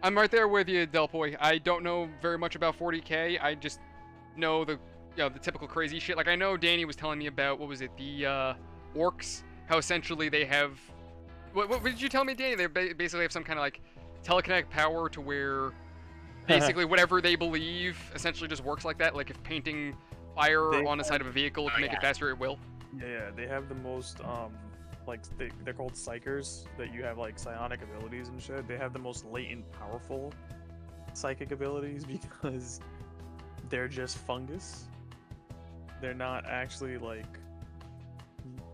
I'm right there with you, Delpoy. I don't know very much about 40k. I just know the, the typical crazy shit. Like, I know Danny was telling me about, what was it, the orcs, how essentially they have... What did you tell me, Danny? They basically have some kind of, like, telekinetic power to where basically whatever they believe essentially just works like that. Like, if painting fire on the side of a vehicle can make it faster, it will. Yeah, they have the most like they're called psychers, that you have like psionic abilities and shit. They have the most latent, powerful psychic abilities because they're just fungus. They're not actually like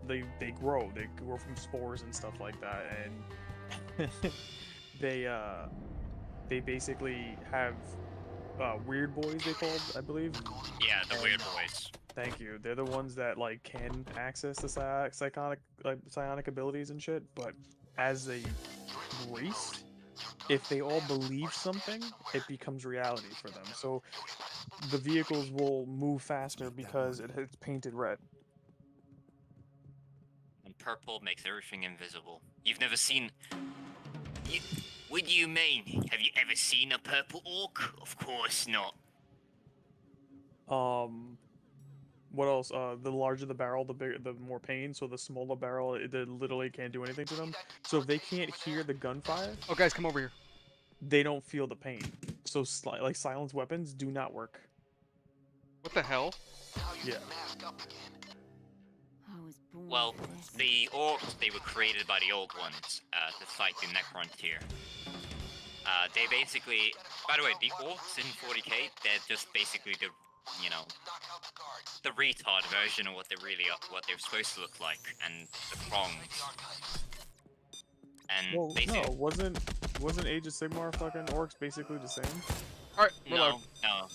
they grow. They grow from spores and stuff like that, and they basically have weird boys, they called, I believe. Yeah, the weird boys. Thank you. They're the ones that like can access the psionic abilities and shit, but as a race, if they all believe something, it becomes reality for them. So the vehicles will move faster because it's painted red. And purple makes everything invisible. You've never seen... What do you mean? Have you ever seen a purple orc? Of course not. What else? The larger the barrel, the more pain. So the smaller barrel, it literally can't do anything to them. So if they can't hear the gunfire, Oh, guys, come over here. they don't feel the pain. So like silenced weapons do not work. What the hell? Yeah. I was born Well, for this. the orcs, they were created by the old ones to fight the Necrontyr. They basically, by the way, the orcs in 40k, they're just basically the, you know, the retard version of what they really are, what they're supposed to look like, and the Krongs. And Well, basically, no, wasn't Age of Sigmar fucking orcs basically the same? Alright, we're loud. no,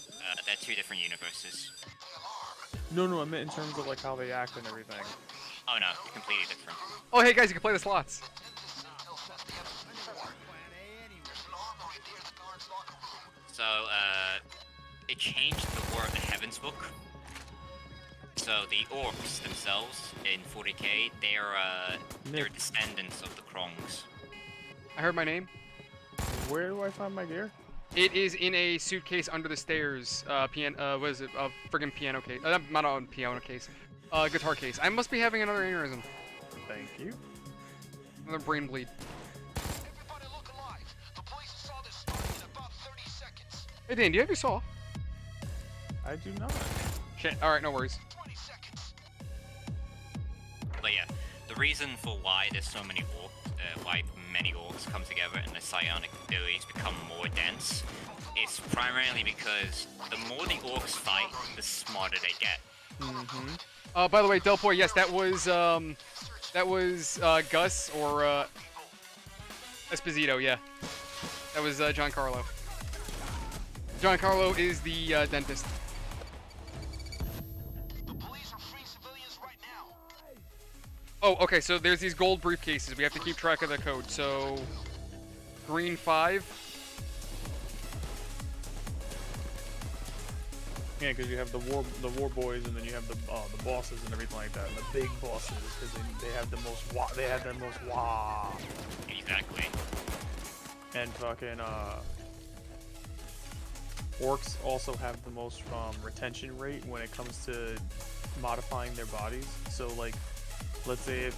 they're two different universes. No, I meant in terms of like how they act and everything. Oh no, completely different. Oh, hey guys, you can play the slots. So, it changed the Heavens book. So the orcs themselves in 40k, they're descendants of the Krongs. I heard my name. Where do I find my gear? It is in a suitcase under the stairs. What is it? Friggin' piano case. Not on piano case. Guitar case. I must be having another aneurysm. Thank you. Another brain bleed. Everybody look alive. The police saw this starting in about 30 seconds. Hey Dan, do you have your saw? I do not. Shit. Alright, no worries. 20 seconds. But yeah, the reason for why there's so many why many orcs come together and the psionic abilities become more dense is primarily because the more the orcs fight, the smarter they get. Mm-hmm. By the way, Delpoy, yes, that was Gus or Esposito, yeah. That was Giancarlo. Giancarlo is the dentist. The police are freeing civilians right now. Oh, okay, so there's these gold briefcases. We have to keep track of the code. So, green 5. Yeah, because you have the war boys, and then you have the bosses and everything like that, and the big bosses, because they have the most wah. Exactly. And fucking orcs also have the most retention rate when it comes to modifying their bodies. So like, let's say if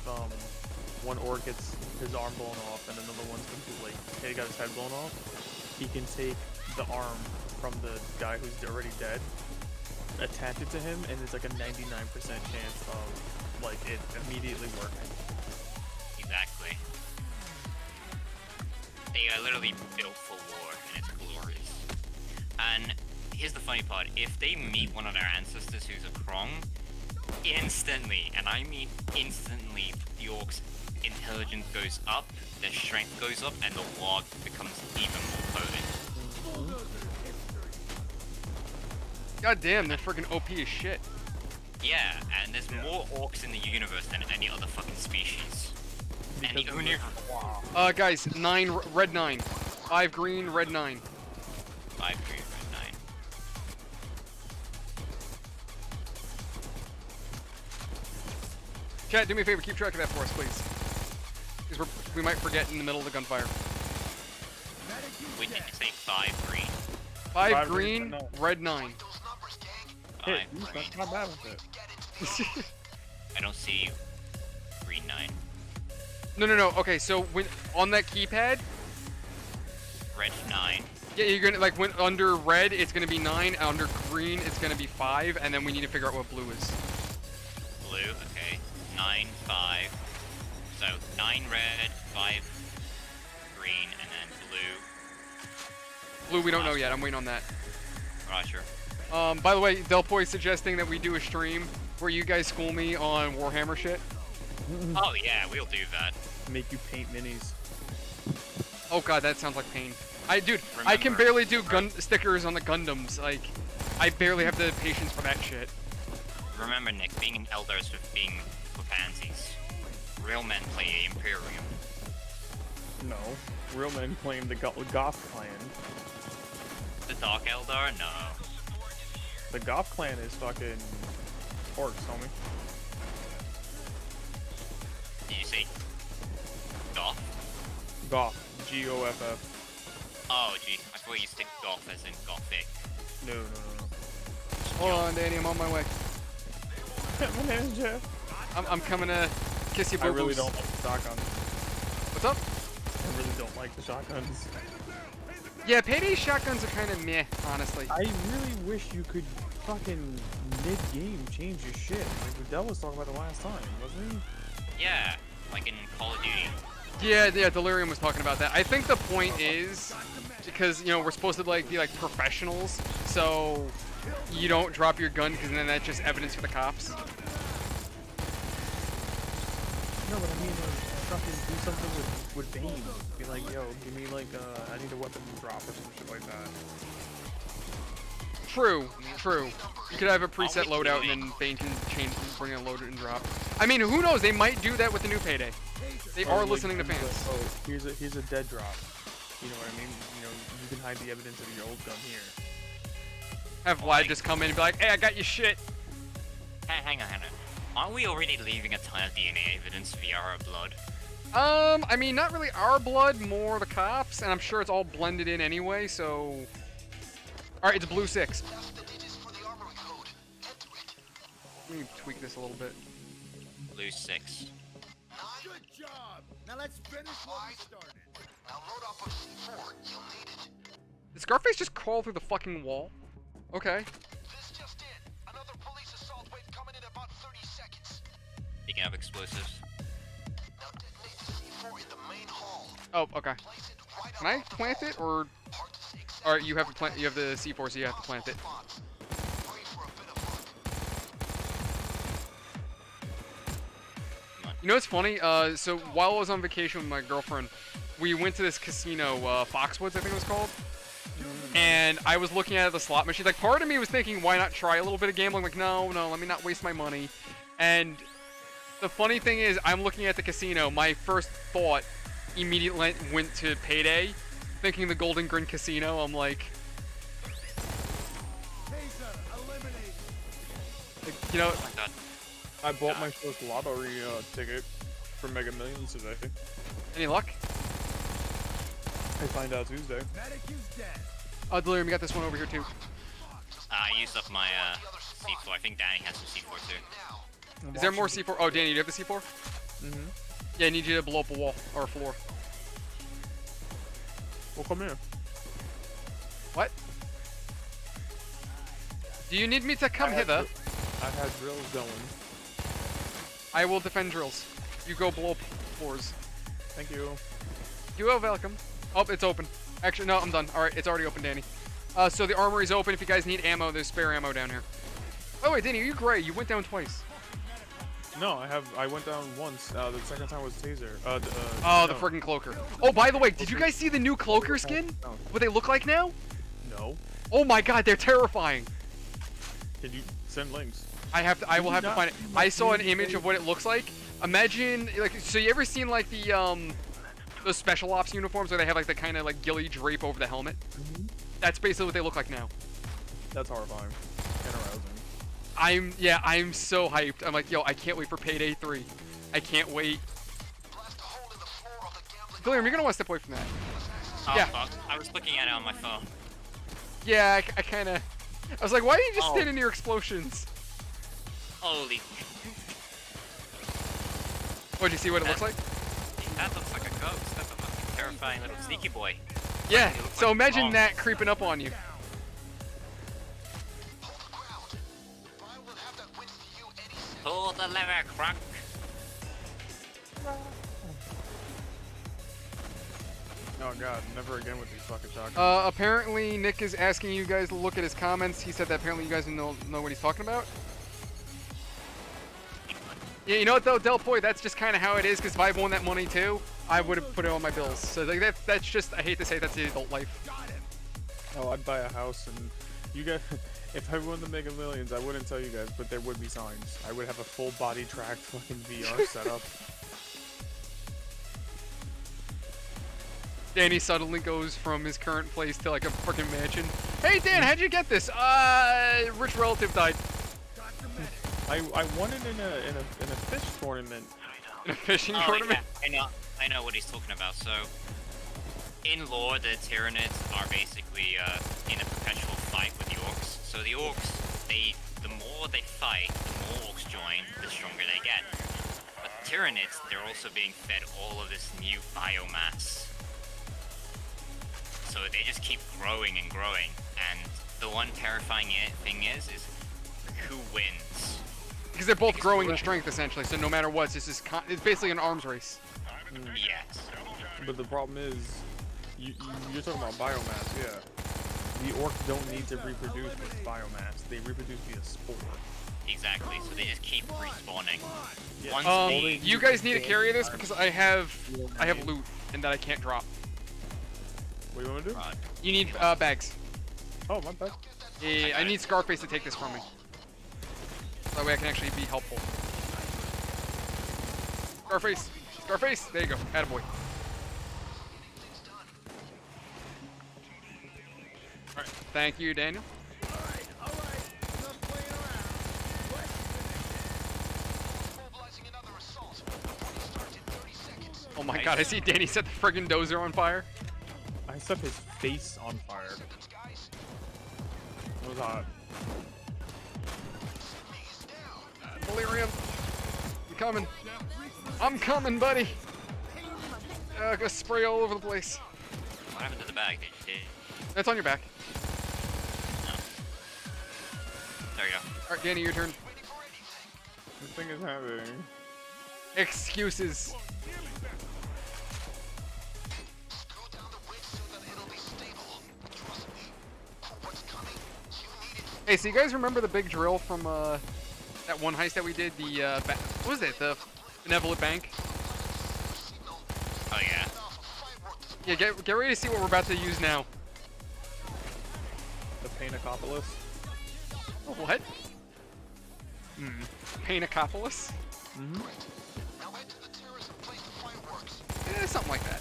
one orc gets his arm blown off and another one's completely he got his head blown off, he can take the arm from the guy who's already dead, attach it to him, and it's like a 99% chance of like it immediately working. Exactly. They are literally built for war, and it's glorious. And here's the funny part: if they meet one of their ancestors who's a Krong, instantly, and I mean instantly, the orcs' intelligence goes up, their strength goes up, and the log becomes even more potent. God damn, they're freaking OP as shit. Yeah, and there's more orcs in the universe than any other fucking species. And the only Guys, 9, red 9. 5 green, red 9. 5 green, red 9. Chat, do me a favor, keep track of that for us, please. Because we might forget in the middle of the gunfire. Wait, did you say 5 green? 5 green, red 9. Those numbers, gang. 5 green. That's not bad with it. I don't see green 9. No. Okay, so when on that keypad, Red 9. yeah, you're gonna like when under red it's gonna be 9, under green it's gonna be 5, and then we need to figure out what blue is. Blue, okay. 9, 5. So 9 red, 5 green, and then blue. Blue we don't know yet. I'm waiting on that. Roger. By the way, Delpoy is suggesting that we do a stream where you guys school me on Warhammer shit. Oh yeah, we'll do that. Make you paint minis. Oh god, that sounds like pain. I can Remember- barely do gun stickers on the Gundams. Like, I barely have the patience for that shit. Remember, Nick, being an Eldar is with being for pansies. Real men play Imperium. No, real men claim the Goth clan. The Dark Eldar? No. The Goth clan is fucking orcs, homie. Did you say Goth? Goth. Goff. Oh, gee. I thought you said Goth as in Gothic. No. Hold on, Danny, I'm on my way. My name is Jeff. I'm coming to kiss you, I boo really don't like the shotguns. What's up? I really don't like the shotguns. Yeah, Payday shotguns are kind of meh, honestly. I really wish you could fucking mid-game change your shit. Like Adele was talking about the last time, wasn't he? Yeah, like in Call of Duty. Yeah, Delirium was talking about that. I think the point is because we're supposed to like be like professionals, so you don't drop your gun because then that's just evidence for the cops. No, but I mean, like, fucking do something with Bane. Be like, yo, give me like, I need a weapon drop or some shit like that. True. You could have a preset loadout and then Bane can change, bring a load and drop. I mean, who knows? They might do that with the new Payday. They are Like, listening to fans. Oh, here's a dead drop. You know what I mean? You can hide the evidence of your old gun here. Have Vlad just come in and be like, hey, I got your shit. Hang on. Aren't we already leaving a ton of DNA evidence via our blood? I mean, not really our blood, more the cops, and I'm sure it's all blended in anyway, so... Alright, it's blue 6. That's the digits for the armory code. Enter it. Let me tweak this a little bit. Blue 6. Good job. Now let's finish what we started. Now load up a C4. You'll need it. Did Scarface just crawl through the fucking wall? Okay. This just in. Another police assault wave coming in about 30 seconds. Speaking of explosives. Now detonate the C4 in the main hall. Oh, okay. Place it right Can I above the plant wall. it, or... Hard to say exactly Alright, you have to where plant. You have the C4, so you have to plant it. spots. Pray for a bit of luck. You know what's funny? So while I was on vacation with my girlfriend, we went to this casino, Foxwoods, I think it was called. And I was looking at the slot machine. Like, part of me was thinking, why not try a little bit of gambling? Like, no, let me not waste my money. And the funny thing is, I'm looking at the casino. My first thought immediately went to Payday, thinking the Golden Grin Casino. I'm like, you know, Oh my god. I bought my first lottery ticket for Mega Millions today. any luck? I find out Tuesday. Oh, Delirium, you got this one over here too. I used up my C4. I think Danny has some C4 too. Is there more C4? Oh, Danny, do you have the C4? Mm-hmm. Yeah, I need you to blow up a wall or a floor. Well, come here. What? Do you need me to come hither? I had drills going. I will defend drills. You go blow up floors. Thank you. You are welcome. Oh, it's open. Actually, no, I'm done. Alright, it's already open, Danny. So the armory's open. If you guys need ammo, there's spare ammo down here. Oh, wait, Danny, are you gray? You went down twice. No, I went down once. The second time was taser. Oh, no. the friggin' cloaker. Oh, by the way, did you guys see the new cloaker skin? No. What they look like now? No. Oh my god, they're terrifying. Can you send links? I will have to find it. I saw an image of what it looks like. Imagine, like, so you ever seen like the those special ops uniforms where they have like the kind of like ghillie drape over the helmet? That's basically what they look like now. That's horrifying and arousing. I'm so hyped. I'm like, yo, I can't wait for Payday 3. I can't wait. Blast a hole in the floor of the gambling William, you're gonna want to step away from that. Oh Yeah. fuck. I was looking at it on my phone. Yeah, I kind of. I was like, why didn't you just Oh. stand near explosions? Holy. Oh, did you see what it looks like? That looks like a ghost. That's a fucking terrifying little sneaky boy. Yeah. It looks So like imagine Kong. that creeping up on you. Hold the ground. Brian will have that wins to you any second. Pull the lever, crunk. Oh god, never again with these fucking shotguns. Apparently Nick is asking you guys to look at his comments. He said that apparently you guys know what he's talking about. Yeah, you know what though, Del Poy, that's just kind of how it is. Because if I won that money too, I would have put it on my bills. So like that's just, I hate to say, that's the adult life. Oh, I'd buy a house and you guys. If I won the Mega Millions, I wouldn't tell you guys, but there would be signs. I would have a full body tracked fucking VR setup. Danny suddenly goes from his current place to like a freaking mansion. Hey Dan, how'd you get this? Rich relative died. I won it in a fish tournament. In a fishing Oh, tournament? yeah, I know what he's talking about. So, in lore, the Tyranids are basically in a perpetual fight with the orcs. So the orcs, the more they fight, the more orcs join, the stronger they get. But the Tyranids, they're also being fed all of this new biomass. So they just keep growing and growing. And the one terrifying thing is who wins. Because they're both growing in strength essentially. So no matter what, it's basically an arms race. Yes. But the problem is, you're talking about biomass, yeah. The orcs don't need to reproduce with biomass. They reproduce via spore. Exactly. So they just keep respawning. Yeah. Once You guys need to carry this because I have loot and that I can't drop. What do you want to do? You need bags. Oh, my bad. Yeah, I need Scarface to take this from me. So that way I can actually be helpful. Scarface! Scarface! There you go. Attaboy. Alright, thank you, Daniel. Oh my god, I see Danny set the friggin' dozer on fire. I set his face on fire. It was hot. Delirium. I'm coming. I'm coming, buddy. Gonna spray all over the place. What happened to the bag? Did you see? That's on your back. No. There you go. Alright, Danny, your turn. This thing is heavy. Excuses. Hey, so you guys remember the big drill from that one heist that we did? The what was it? The Benevolent Bank? Oh yeah. Yeah, get ready to see what we're about to use now. The Payday-Nicopolis. What? Payday-Nicopolis? Mm-hmm. Yeah, something like that.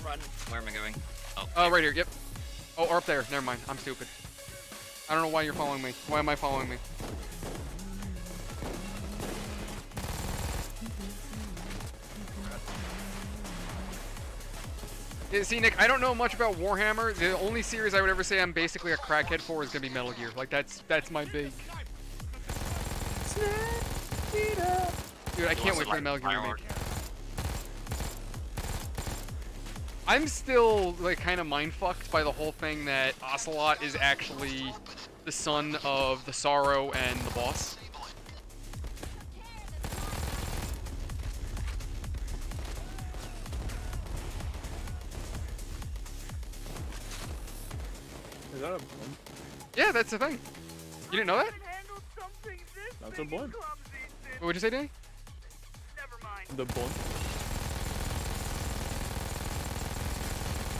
Run. Where am I going? Oh. Right here. Yep. Oh, or up there. Never mind. I'm stupid. I don't know why you're following me. Why am I following me? Yeah, see, Nick, I don't know much about Warhammer. The only series I would ever say I'm basically a crackhead for is gonna be Metal Gear. Like that's my big. Dude, I can't wait for the Metal Gear remake. I'm still like kind of mind fucked by the whole thing that Ocelot is actually the son of the Sorrow and the boss. Is that a blimp? Yeah, that's the thing. You didn't know that? That's a blimp. What would you say, Danny? The blimp.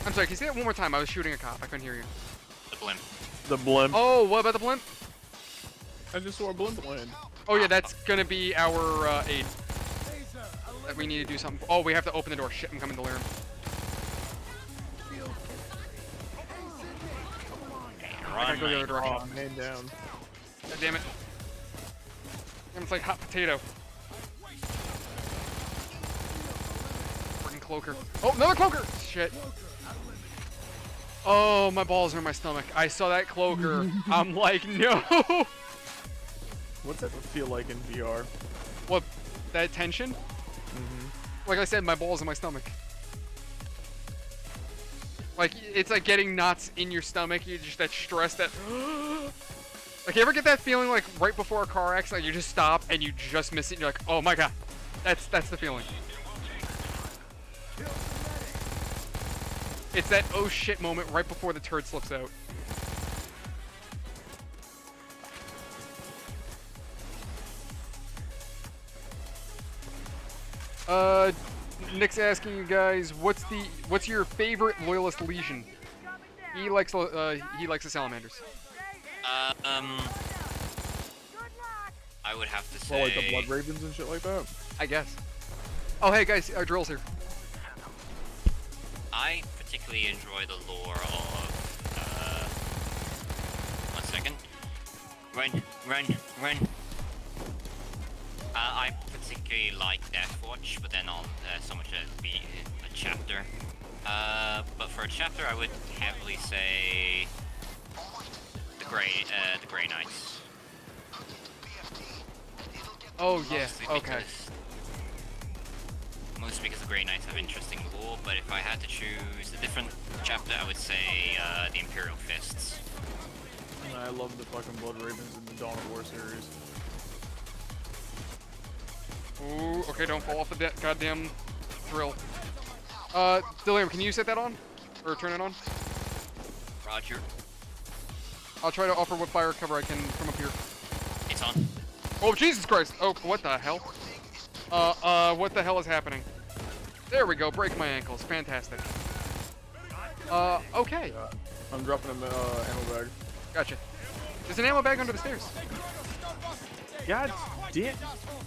I'm sorry, can you say that one more time? I was shooting a cop. I couldn't hear you. The blimp. The blimp. Oh, what about the blimp? I just saw a blimp land. Oh yeah, that's gonna be our aid. That we need to do something. Oh, we have to open the door. Shit, I'm coming to Lyrim. I gotta go the other direction. Oh, man down. God damn it. Damn, it's like hot potato. Freaking cloaker. Oh, another cloaker! Shit. Oh, my balls are in my stomach. I saw that cloaker. I'm like, no! What's that feel like in VR? What? That tension? Like I said, my balls in my stomach. Like, it's like getting knots in your stomach. You just that stress, that... Like, you ever get that feeling like right before a car accident, you just stop and you just miss it and you're like, oh my god. That's the feeling. It's that oh shit moment right before the turd slips out. Nick's asking you guys, what's your favorite loyalist legion? He likes the salamanders. I would have to say. Well, like the blood ravens and shit like that. I guess. Oh hey guys, our drill's here. I particularly enjoy the lore of. 1 second. Run. I particularly like Deathwatch, but then not so much be a chapter. But for a chapter, I would heavily say the Grey Knights. Oh yeah, Mostly okay. because just because the Grey Knights have interesting lore, but if I had to choose a different chapter, I would say the Imperial Fists. And I love the fucking Blood Ravens in the Dawn of War series. Ooh, okay, don't fall off the goddamn drill. Delirium, can you set that on? Or turn it on? Roger. I'll try to offer what fire cover I can from up here. It's on. Oh, Jesus Christ! Oh, what the hell? What the hell is happening? There we go, break my ankles. Fantastic. Okay. I'm dropping an ammo bag. Gotcha. There's an ammo bag under the stairs. God damn.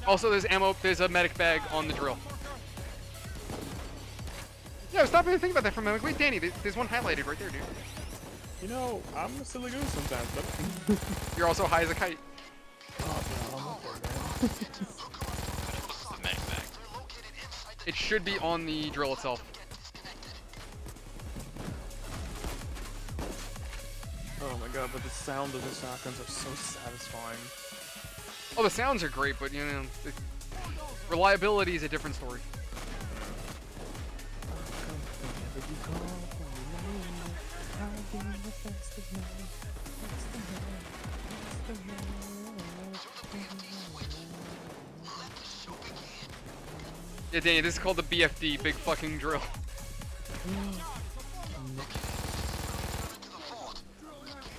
Also, there's a medic bag on the drill. Yeah, stop and think about that for a moment. Wait, Danny, there's one highlighted right there, dude. You know, I'm a silly goose sometimes, but You're also high as a kite. oh, no, I'm okay, man. The medic bag. It should be on the drill itself. Oh my god, but the sound of the shotguns are so satisfying. Oh, the sounds are great, but you know, reliability is a different story. Yeah, Danny, this is called the BFD, big fucking drill.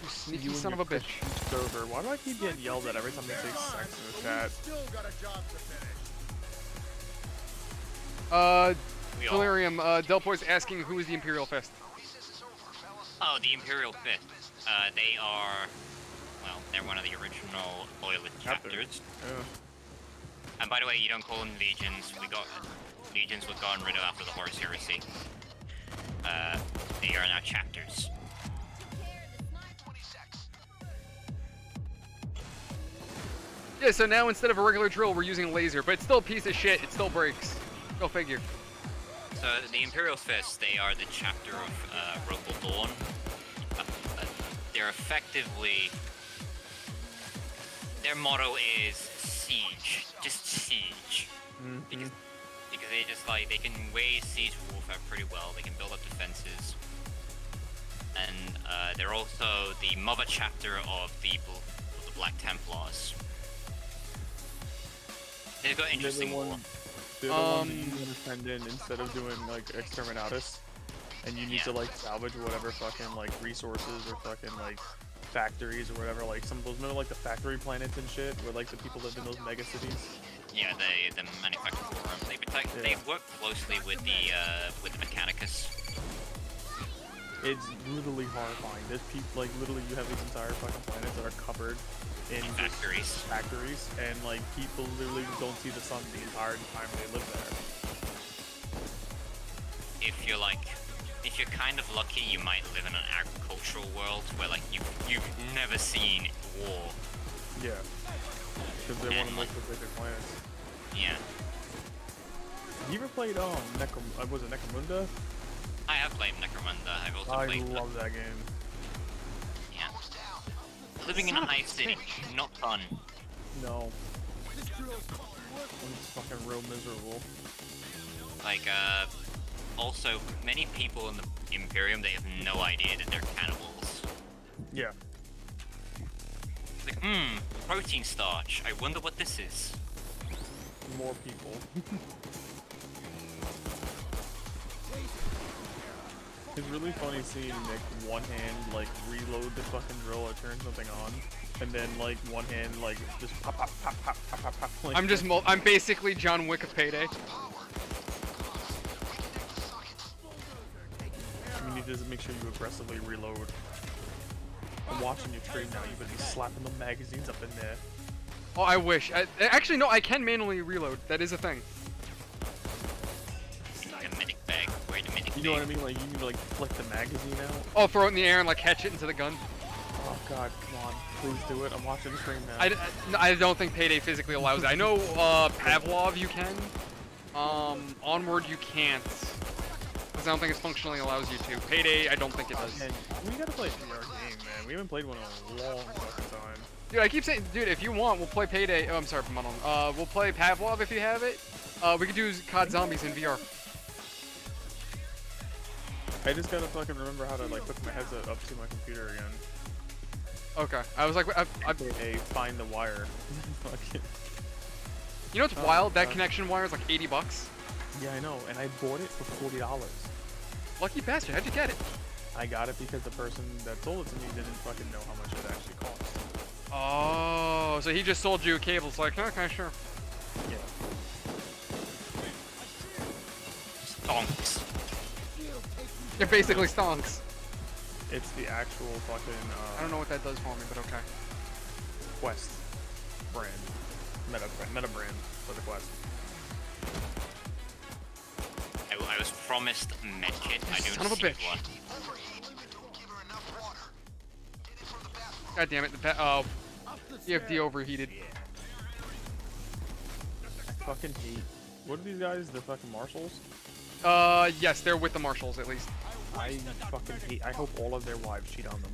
You sneaky son of a bitch. Server. Why do I keep getting yelled at every time they say sex in the chat? We all- Delirium, Delpoy's asking who is the Imperial Fist. Oh, the Imperial Fist. They are, well, they're one of the original Loyalist chapters. Yeah. And by the way, you don't call them legions. Legions was gotten rid of after the Horus Heresy. They are now chapters. Yeah, so now instead of a regular drill, we're using a laser, but it's still a piece of shit. It still breaks. Go figure. So the Imperial Fists, they are the chapter of Rogal Dawn. They're effectively, their motto is siege, just siege. Because they just like, they can wage siege warfare pretty well. They can build up defenses. And they're also the mother chapter of the Black Templars. They've got interesting lore. They're the one that you want to send in instead of doing like exterminatus, and you need to like salvage whatever fucking like resources or fucking like factories or whatever. Like some of those, remember like the factory planets and shit, where like the people live in those mega cities. Yeah, the manufacturing forums. They protect. Yeah. They work closely with the Mechanicus. It's literally horrifying. There's people like literally you have these entire fucking planets that are covered in just factories, and like people literally don't see the sun the entire time they live there. If you're kind of lucky, you might live in an agricultural world where like you've never seen war. Yeah, because they're one of the most prolific planets. Yeah. You ever played was it Necromunda? I have played Necromunda. I've also I played. love that game. Yeah. Living in a high city, not fun. No. It's fucking real miserable. Like, also, many people in the Imperium, they have no idea that they're cannibals. Yeah. It's like, protein starch. I wonder what this is. More people. It's really funny seeing Nick one hand like reload the fucking drill or turn something on, and then like one hand like just pop pop pop pop pop pop pop. Like, I'm basically John Wick of Payday. You need to make sure you aggressively reload. I'm watching your stream now. You better be slapping the magazines up in there. Oh, I wish. Actually, no, I can manually reload. That is a thing. A medic bag. Where the medic You know what I mean? Like you need to like flick the magazine out. Oh, throw it in the air and like catch it into the gun. Oh god, come on, please do it. I'm watching the stream now. I don't think Payday physically allows it. I know Pavlov you can. Onward you can't. Because I don't think it functionally allows you to. Payday, I don't think it does. Man, we gotta play a VR game, man. We haven't played one in a long fucking time. Dude, I keep saying, dude, if you want, we'll play Payday. Oh, I'm sorry, we'll play Pavlov if you have it. We could do COD Zombies in VR. I just gotta fucking remember how to like hook my headset up to my computer again. Okay. I was like, Hey, find the wire. Fucking. you know what's wild? That connection wire is like $80. Yeah, I know, and I bought it for $40. Lucky bastard. How'd you get it? I got it because the person that sold it to me didn't fucking know how much it actually cost. Oh, so he just sold you a cable. It's like, okay, sure. Yeah. Stonks. It basically stonks. It's the actual fucking I don't know what that does for me, but okay. Quest brand. Meta brand for the Quest. I was promised medkit. I don't Son of a see bitch. one. God damn it. Oh. EFD overheated. I fucking hate. What are these guys? The fucking marshals? Yes, they're with the marshals at least. I fucking hate. I hope all of their wives cheat on them.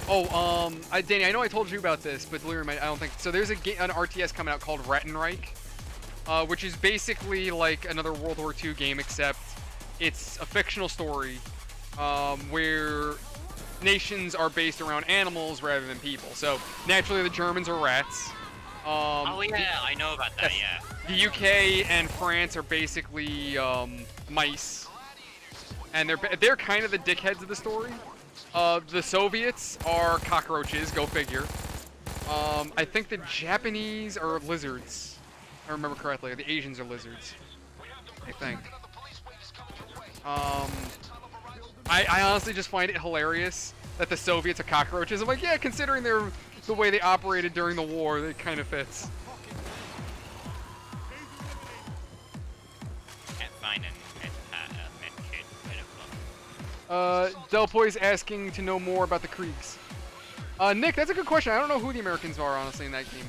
Oh, Danny, I know I told you about this, but Delirium, I don't think so. There's an RTS coming out called Rattenreich, which is basically like another World War II game, except it's a fictional story where nations are based around animals rather than people. So naturally, the Germans are rats. Oh yeah, I know about that. yes. Yeah. The UK and France are basically mice, and they're kind of the dickheads of the story. The Soviets are cockroaches. Go figure. I think the Japanese are lizards. If I remember correctly. The Asians are lizards. I think. I honestly just find it hilarious that the Soviets are cockroaches. I'm like, yeah, considering the way they operated during the war, it kind of fits. Can't find a medkit. Delpoy's asking to know more about the Kriegs. Nick, that's a good question. I don't know who the Americans are, honestly, in that game.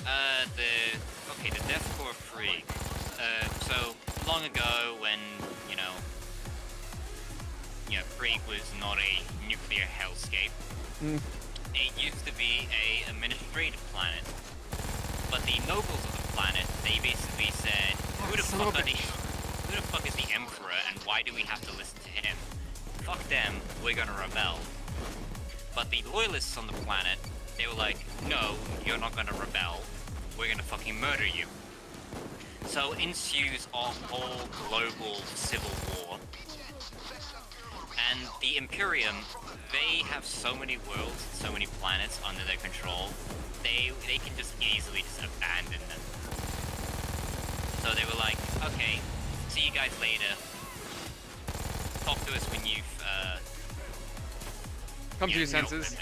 The Deathcore Freak. So long ago when, Krieg was not a nuclear hellscape, it used to be a administrative planet. But the nobles of the planet, they basically said, who the fuck is the Emperor and why do we have to listen to him? Fuck them, we're gonna rebel. But the loyalists on the planet, they were like, no, you're not gonna rebel, we're gonna fucking murder you. So ensues a whole global civil war. And the Imperium, they have so many worlds, so many planets under their control, they can just easily just abandon them. So they were like, okay, see you guys later. Talk to us when you've Come to your senses.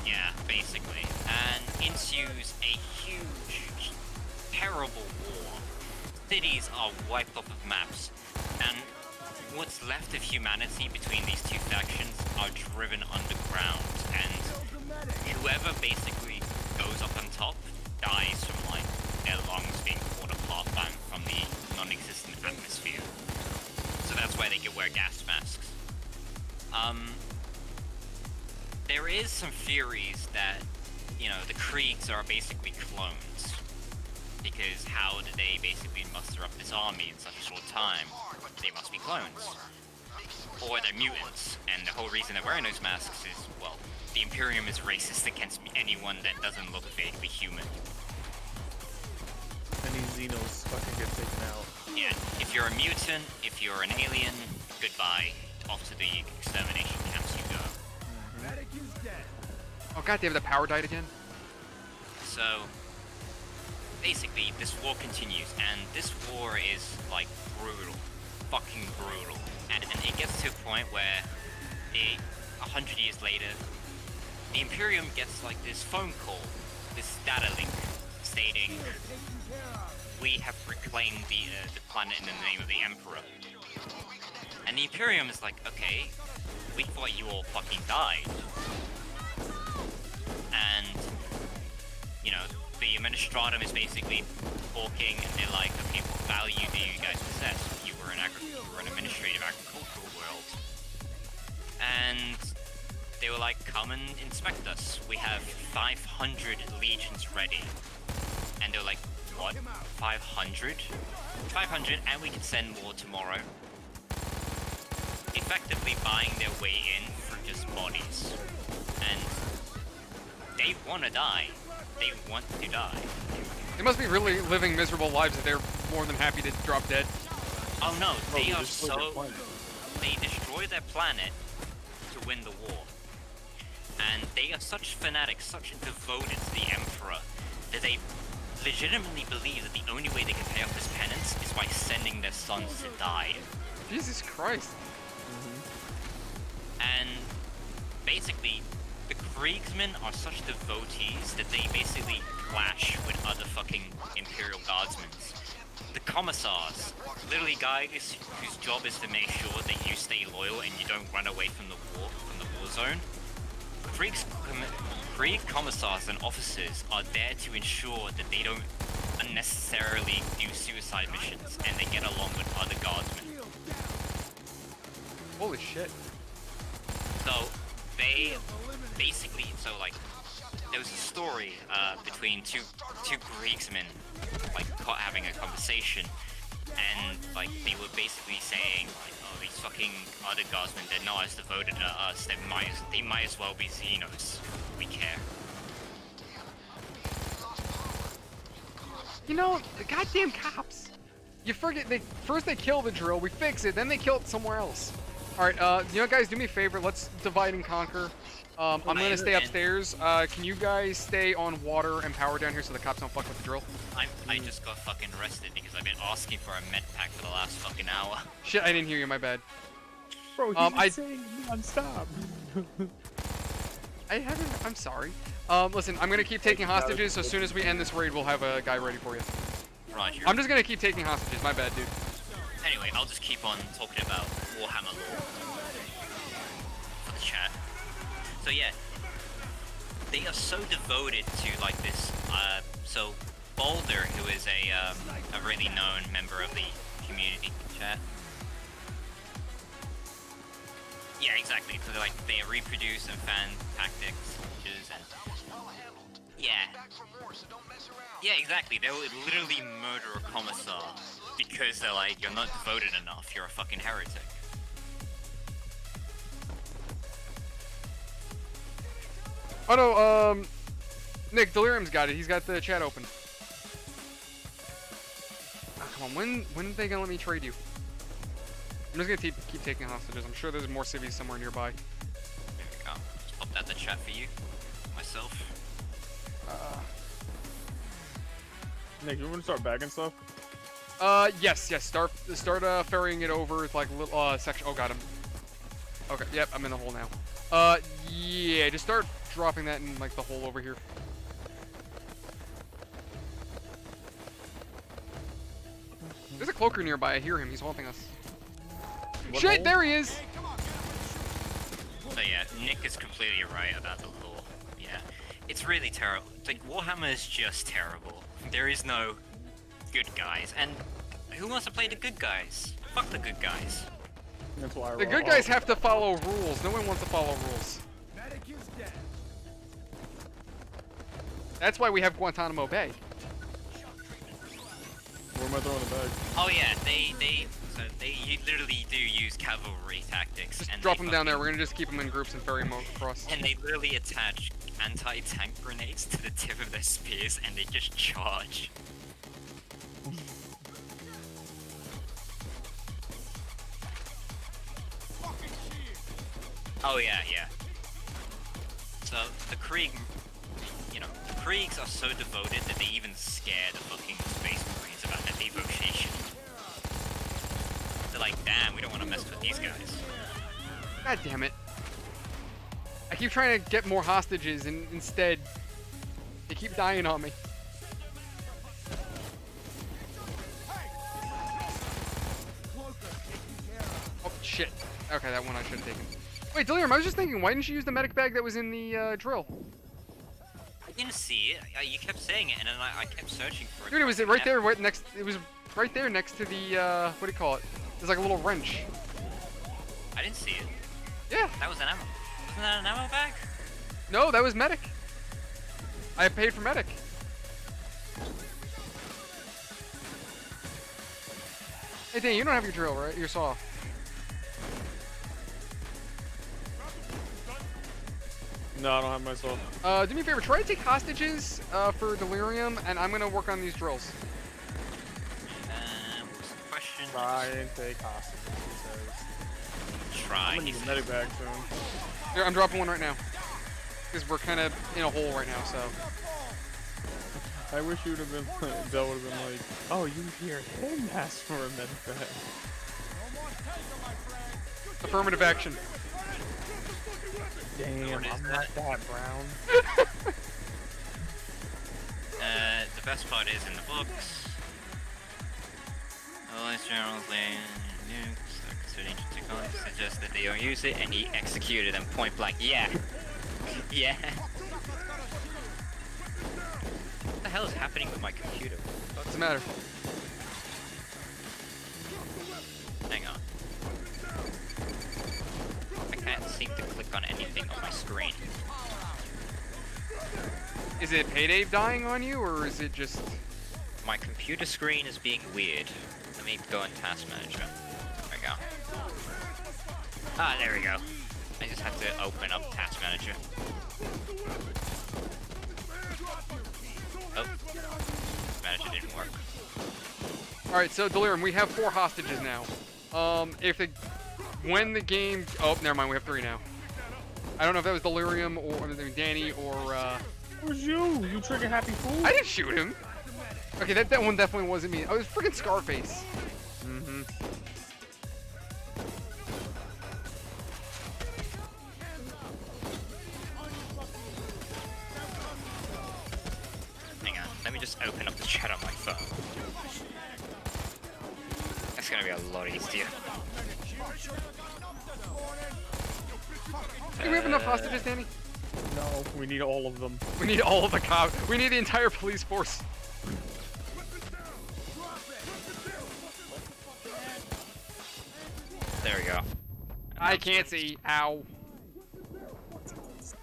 Yeah, basically. And ensues a huge, terrible war. Cities are wiped off of maps, and what's left of humanity between these two factions are driven underground, and whoever basically goes up on top dies from like their lungs being torn apart from the non-existent atmosphere. So that's why they can wear gas masks. There is some theories that, the Kriegs are basically clones. Because how did they basically muster up this army in such a short time? They must be clones. Or they're mutants, and the whole reason they're wearing those masks is, well, the Imperium is racist against anyone that doesn't look vaguely human. Any Xenos fucking get taken out. Yeah, if you're a mutant, if you're an alien, goodbye. Off to the extermination camps you go. Oh goddamn, the power died again. So, basically, this war continues, and this war is, like, brutal. Fucking brutal. And it gets to a point where, 100 years later, the Imperium gets, like, this phone call, this data link, stating, we have reclaimed the planet in the name of the Emperor. And the Imperium is like, okay, we thought you all fucking died. And, the Administratum is basically talking, and they're like, okay, what value do you guys possess? You were an administrative agricultural world. And they were like, come and inspect us. We have 500 legions ready. And they're like, what? 500? 500, and we can send more tomorrow. Effectively buying their way in for just bodies. And they want to die. They want to die. They must be really living miserable lives if they're more than happy to drop dead. Oh no, they are destroyed their so... planet. They destroy their planet to win the war. And they are such fanatics, such devoted to the Emperor, that they legitimately believe that the only way they can pay off this penance is by sending their sons to die. Jesus Christ. And basically, the Kriegsmen are such devotees that they basically clash with other fucking Imperial Guardsmen. The Commissars, literally guys whose job is to make sure that you stay loyal and you don't run away from the war zone. Krieg Commissars and officers are there to ensure that they don't unnecessarily do suicide missions and they get along with other guardsmen. Holy shit. So they basically, like, there was a story between two Kriegsmen, like, having a conversation, and like they were basically saying, like, oh, these fucking other guardsmen, they're not as devoted to us. They might as well be Xenos. We care. You know, the goddamn cops. You forget, first they kill the drill, we fix it, then they kill it somewhere else. Alright, you know, guys, do me a favor, let's divide and conquer. I'm gonna stay upstairs. Can you guys stay on water and power down here so the cops don't fuck with the drill? I just got fucking arrested because I've been asking for a med pack for the last fucking hour. Shit, I didn't hear you, my bad. Bro, he's been saying non-stop. I'm sorry. Listen, I'm gonna keep taking hostages, so as soon as we end this raid, we'll have a guy ready for you. Roger. I'm just gonna keep taking hostages, my bad, dude. Anyway, I'll just keep on talking about Warhammer lore for the chat. So yeah, they are so devoted to, like, this, so Boulder, who is a really known member of the community chat. Yeah, exactly. So they reproduce and fan tactics, and yeah. Yeah, exactly. They would literally murder a commissar because they're like, you're not devoted enough. You're a fucking heretic. Oh no, Nick, Delirium's got it. He's got the chat open. Oh, come on, when are they gonna let me trade you? I'm just gonna keep taking hostages. I'm sure there's more civvies somewhere nearby. There we go. Just popped out the chat for you. Myself. Nick, you want to start bagging stuff? Yes. Start ferrying it over with, like, little, section. Oh, got him. Okay, yep, I'm in the hole now. Yeah, just start dropping that in, like, the hole over here. There's a cloaker nearby. I hear him. He's haunting us. What Shit, hole? there he is! So yeah, Nick is completely right about the lore. Yeah. It's really terrible. Like, Warhammer is just terrible. There is no good guys. And who wants to play the good guys? Fuck the good guys. That's why The good guys have to follow rules. No one wants to follow rules. That's why we have Guantanamo Bay. Where am I throwing the bag? Oh yeah, they literally do use cavalry tactics. Just and drop they them down there. fucking- We're gonna just keep them in groups and ferry them across. And they literally attach anti-tank grenades to the tip of their spears and they just charge. Oh yeah. So the Krieg, you know, the Kriegs are so devoted that they even scare the fucking Space Marines about their devotion. They're like, damn, we don't want to mess with these guys. God damn it. I keep trying to get more hostages, and instead, they keep dying on me. Oh, shit. Okay, that one I should have taken. Wait, Delirium, I was just thinking, why didn't you use the medic bag that was in the drill? I didn't see it. You kept saying it, and then I kept searching for it. Dude, it was right there, right next. It was right there next to the, what do you call it? There's like a little wrench. I didn't see it. Yeah. That was an ammo. Wasn't that an ammo bag? No, that was medic. I paid for medic. Hey, Dan, you don't have your drill, right? Your saw. No, I don't have my soul. Do me a favor. Try to take hostages for delirium, and I'm gonna work on these drills. What was the question? Try and take hostages, he says. Try. I'm gonna need a medic bag soon. Here, I'm dropping one right now. Because we're kind of in a hole right now, so. I wish you would have been, Bell would have been like, oh, you hear him ask for a medic bag. Affirmative action. Damn, What is I'm that? not that brown. The best part is in the books. All these generals nukes are considered technology suggest that they don't use it, and he executed them point blank. Yeah. Yeah. What the hell is happening with my computer? What's the matter? Hang on. I can't seem to click on anything on my screen. Is it Payday dying on you, or is it just... My computer screen is being weird. Let me go in Task Manager. There we go. Ah, there we go. I just have to open up Task Manager. Oh. Task Manager didn't work. Alright, so Delirium, we have 4 hostages now. When the game... Oh, never mind, we have 3 now. I don't know if that was Delirium, or Danny, or, It was you! You trigger happy fool! I didn't shoot him! Okay, that one definitely wasn't me. I was freaking Scarface. Mm-hmm. Hang on, let me just open up the chat on my phone. That's gonna be a lot easier. Do we have enough hostages, Danny? No, we need all of them. We need all of the cops. We need the entire police force. There we go. I can't see. Ow.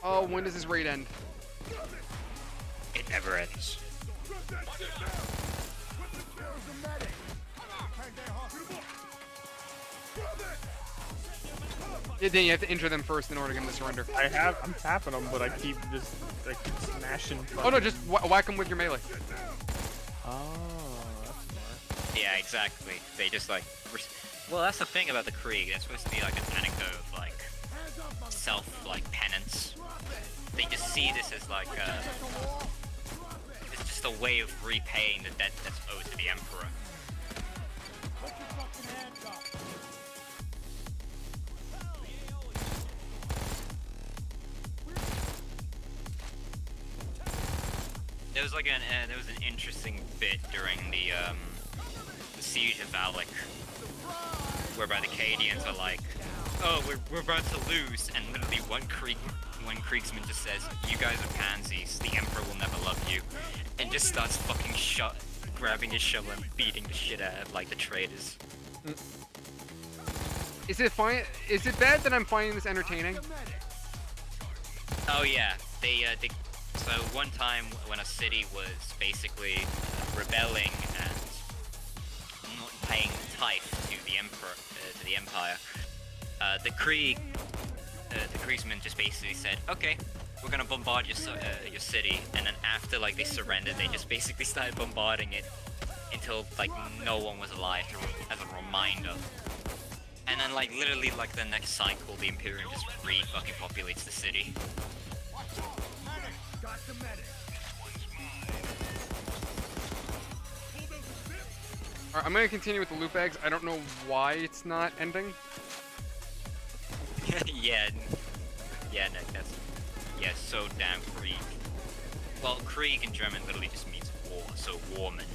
Oh, when does this raid end? It never ends. Yeah, Danny, you have to injure them first in order to get them to surrender. I'm tapping them, but I keep smashing. Oh no, just whack them with your melee. Oh, that's smart. Yeah, exactly. They just like... Well, that's the thing about the Krieg. They're supposed to be like an anecdote of like penance. They just see this as like it's just a way of repaying the debt that's owed to the Emperor. There was like there was an interesting bit during the siege of Valak, whereby the Cadians are like, "Oh, we're about to lose," and literally one Kriegsman just says, "You guys are pansies. The Emperor will never love you," and just starts fucking grabbing his shovel and beating the shit out of like the traitors. Is it fine? Is it bad that I'm finding this entertaining? Oh yeah, so one time when a city was basically rebelling and not paying tithe to the emperor, to the empire, the Kriegsmen just basically said, "Okay, we're gonna bombard your city," and then after like they surrendered, they just basically started bombarding it until like no one was alive as a reminder. And then like literally like the next cycle, the Imperium just re-fucking populates the city. Alright, I'm gonna continue with the loot bags. I don't know why it's not ending. yeah, Nick, that's so damn Krieg. Well, Krieg in German literally just means war, so warman.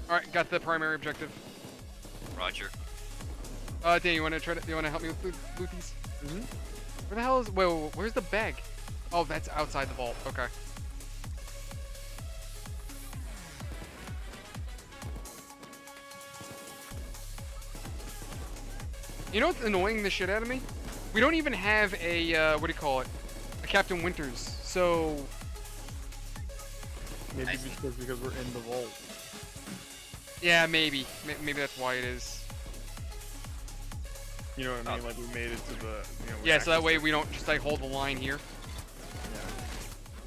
Alright, got the primary objective. Roger. Dan, you wanna help me with loot these? Mm-hmm. Where the hell is? Wait, where's the bag? Oh, that's outside the vault. Okay. You know what's annoying the shit out of me? We don't even have a, what do you call it? A Captain Winters. So, Maybe because we're in the vault. yeah, maybe. Maybe that's why it is. You know what I mean? Like we made it to the. You know, we Yeah, so that accessed way it. we don't just like hold the line here.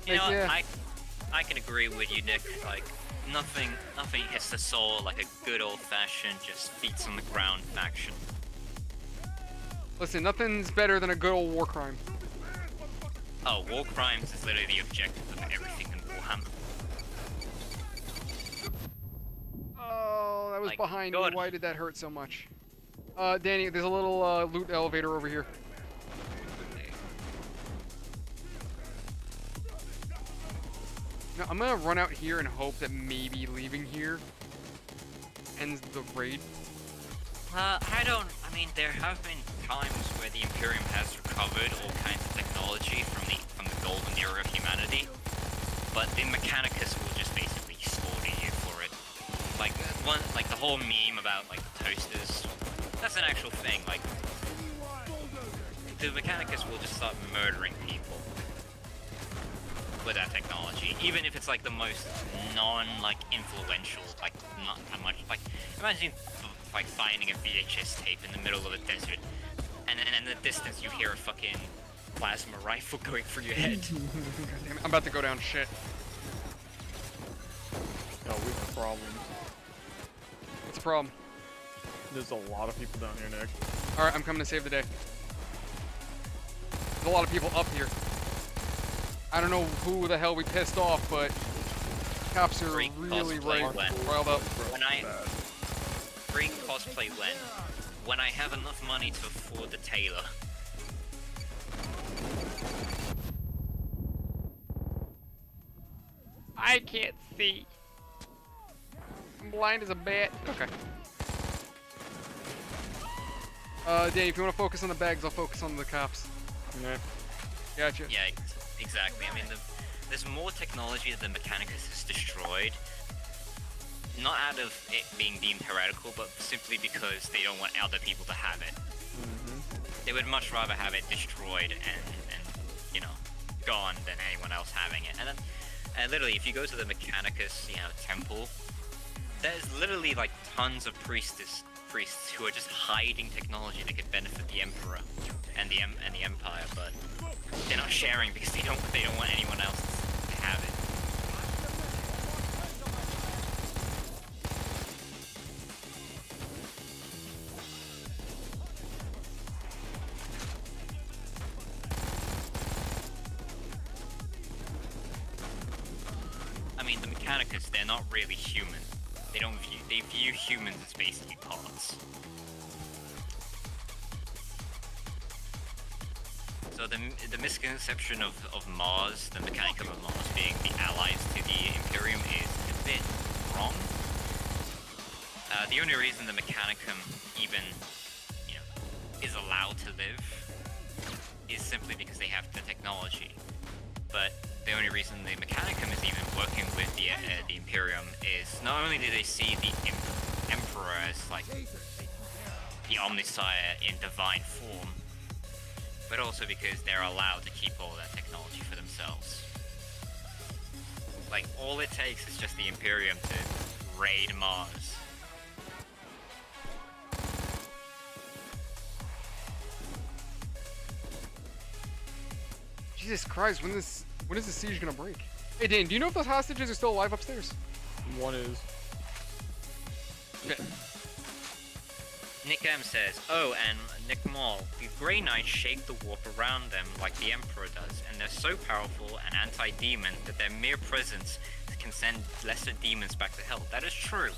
You know, yeah. I can agree with you, Nick. Like, nothing hits the soul like a good old-fashioned just feet on the ground faction. Listen, nothing's better than a good old war crime. Oh, war crimes is literally the objective of everything in Warhammer. Oh, that was My behind God. me. Why did that hurt so much? Danny, there's a little loot elevator over here. No, I'm gonna run out here and hope that maybe leaving here ends the raid. I mean, there have been times where the Imperium has recovered all kinds of technology from the golden era of humanity, but the Mechanicus will just basically slaughter you for it. Like the whole meme about like toasters. That's an actual thing. Like, the Mechanicus will just start murdering people with that technology, even if it's like the most influential, like not that much. Like, imagine like finding a VHS tape in the middle of a desert, and then in the distance you hear a fucking plasma rifle going through your head. God damn it, I'm about to go down shit. No, we have problems. What's the problem? There's a lot of people down here, Nick. Alright, I'm coming to save the day. There's a lot of people up here. I don't know who the hell we pissed off, but cops are Great really cosplay, Len. riled up. Free cosplay Len. When I have enough money to afford the tailor. I can't see. I'm blind as a bat. Okay. Danny, if you want to focus on the bags, I'll focus on the cops. Yeah. Gotcha. Yeah, exactly. I mean, there's more technology that the Mechanicus has destroyed. Not out of it being deemed heretical, but simply because they don't want other people to have it. They would much rather have it destroyed and you know, gone than anyone else having it. And literally, if you go to the Mechanicus, you know, temple, there's literally like tons of priests who are just hiding technology that could benefit the Emperor and the Empire, but they're not sharing because they don't want anyone else to have it. I mean, the Mechanicus, they're not really human. They view humans as basically parts. So the misconception of Mars, the Mechanicum of Mars being the allies to the Imperium is a bit wrong. The only reason the Mechanicum even, you know, is allowed to live is simply because they have the technology. But the only reason the Mechanicum is even working with the Imperium is not only do they see the Emperor as like the Omnisire in divine form, but also because they're allowed to keep all that technology for themselves. Like, all it takes is just the Imperium to raid Mars. Jesus Christ, when is the siege gonna break? Hey Dan, do you know if those hostages are still alive upstairs? One is. Okay. Nick M says, oh, and Nickmal, the Grey Knights shake the warp around them like the Emperor does, and they're so powerful and anti-demon that their mere presence can send lesser demons back to hell. That is true.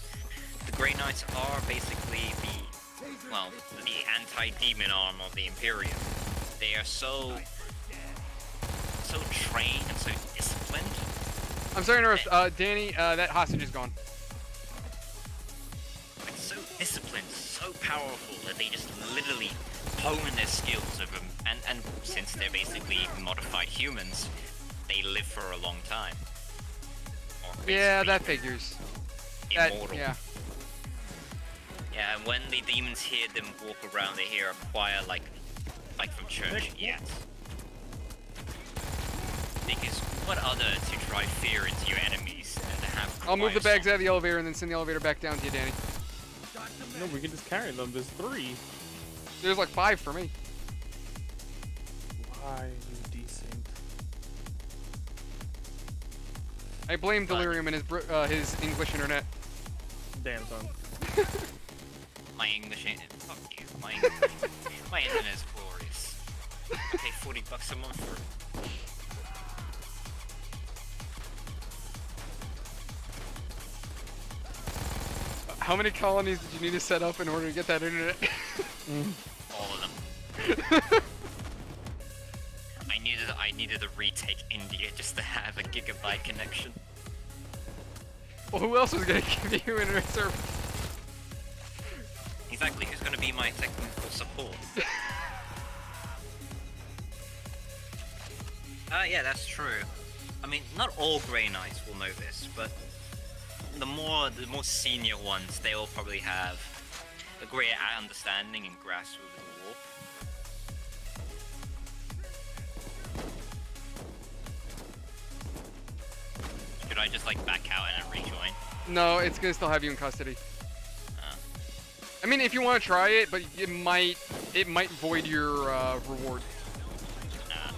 The Grey Knights are basically the anti-demon arm of the Imperium. They are so trained and so disciplined. I'm sorry to interrupt, Danny, that hostage is gone. Like, so disciplined, so powerful that they just literally hone their skills over, and since they're basically modified humans, they live for a long time. Or Yeah, basically that figures. Immortal. Yeah. Yeah, and when the demons hear them walk around, they hear a choir like from church. Yes. Because what other to drive fear into your enemies than to have I'll move the choir bags out of the elevator and then send the elevator back down to you, Danny. No, we can just carry them. There's 3. There's like 5 for me. Why, you decent? I blame Delirium and his English internet. Damn, son. My English ain't. Fuck you. My English. My internet is glorious. I pay $40 a month for it. How many colonies did you need to set up in order to get that internet? All of them. I needed to retake India just to have a gigabyte connection. Well, who else was gonna give you internet service? Exactly, who's gonna be my technical support? Yeah, that's true. I mean, not all Grey Knights will know this, but the more senior ones, they will probably have a greater understanding and grasp of the war. Should I just like back out and then rejoin? No, it's gonna still have you in custody. I mean, if you want to try it, but it might void your reward. Nah.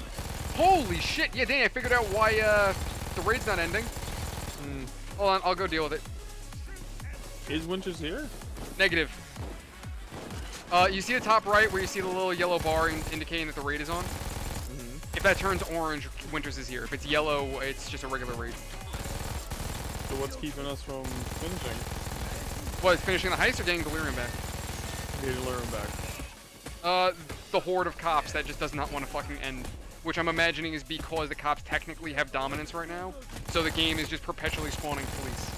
Holy shit! Yeah, Danny, I figured out why the raid's not ending. Hold on, I'll go deal with it. Is Winters here? Negative. You see the top right where you see the little yellow bar indicating that the raid is on? If that turns orange, Winters is here. If it's yellow, it's just a regular raid. So what's keeping us from finishing? What, finishing the heist or getting Delirium back? Getting Delirium back. The horde of cops that just does not want to fucking end. Which I'm imagining is because the cops technically have dominance right now. So the game is just perpetually spawning police.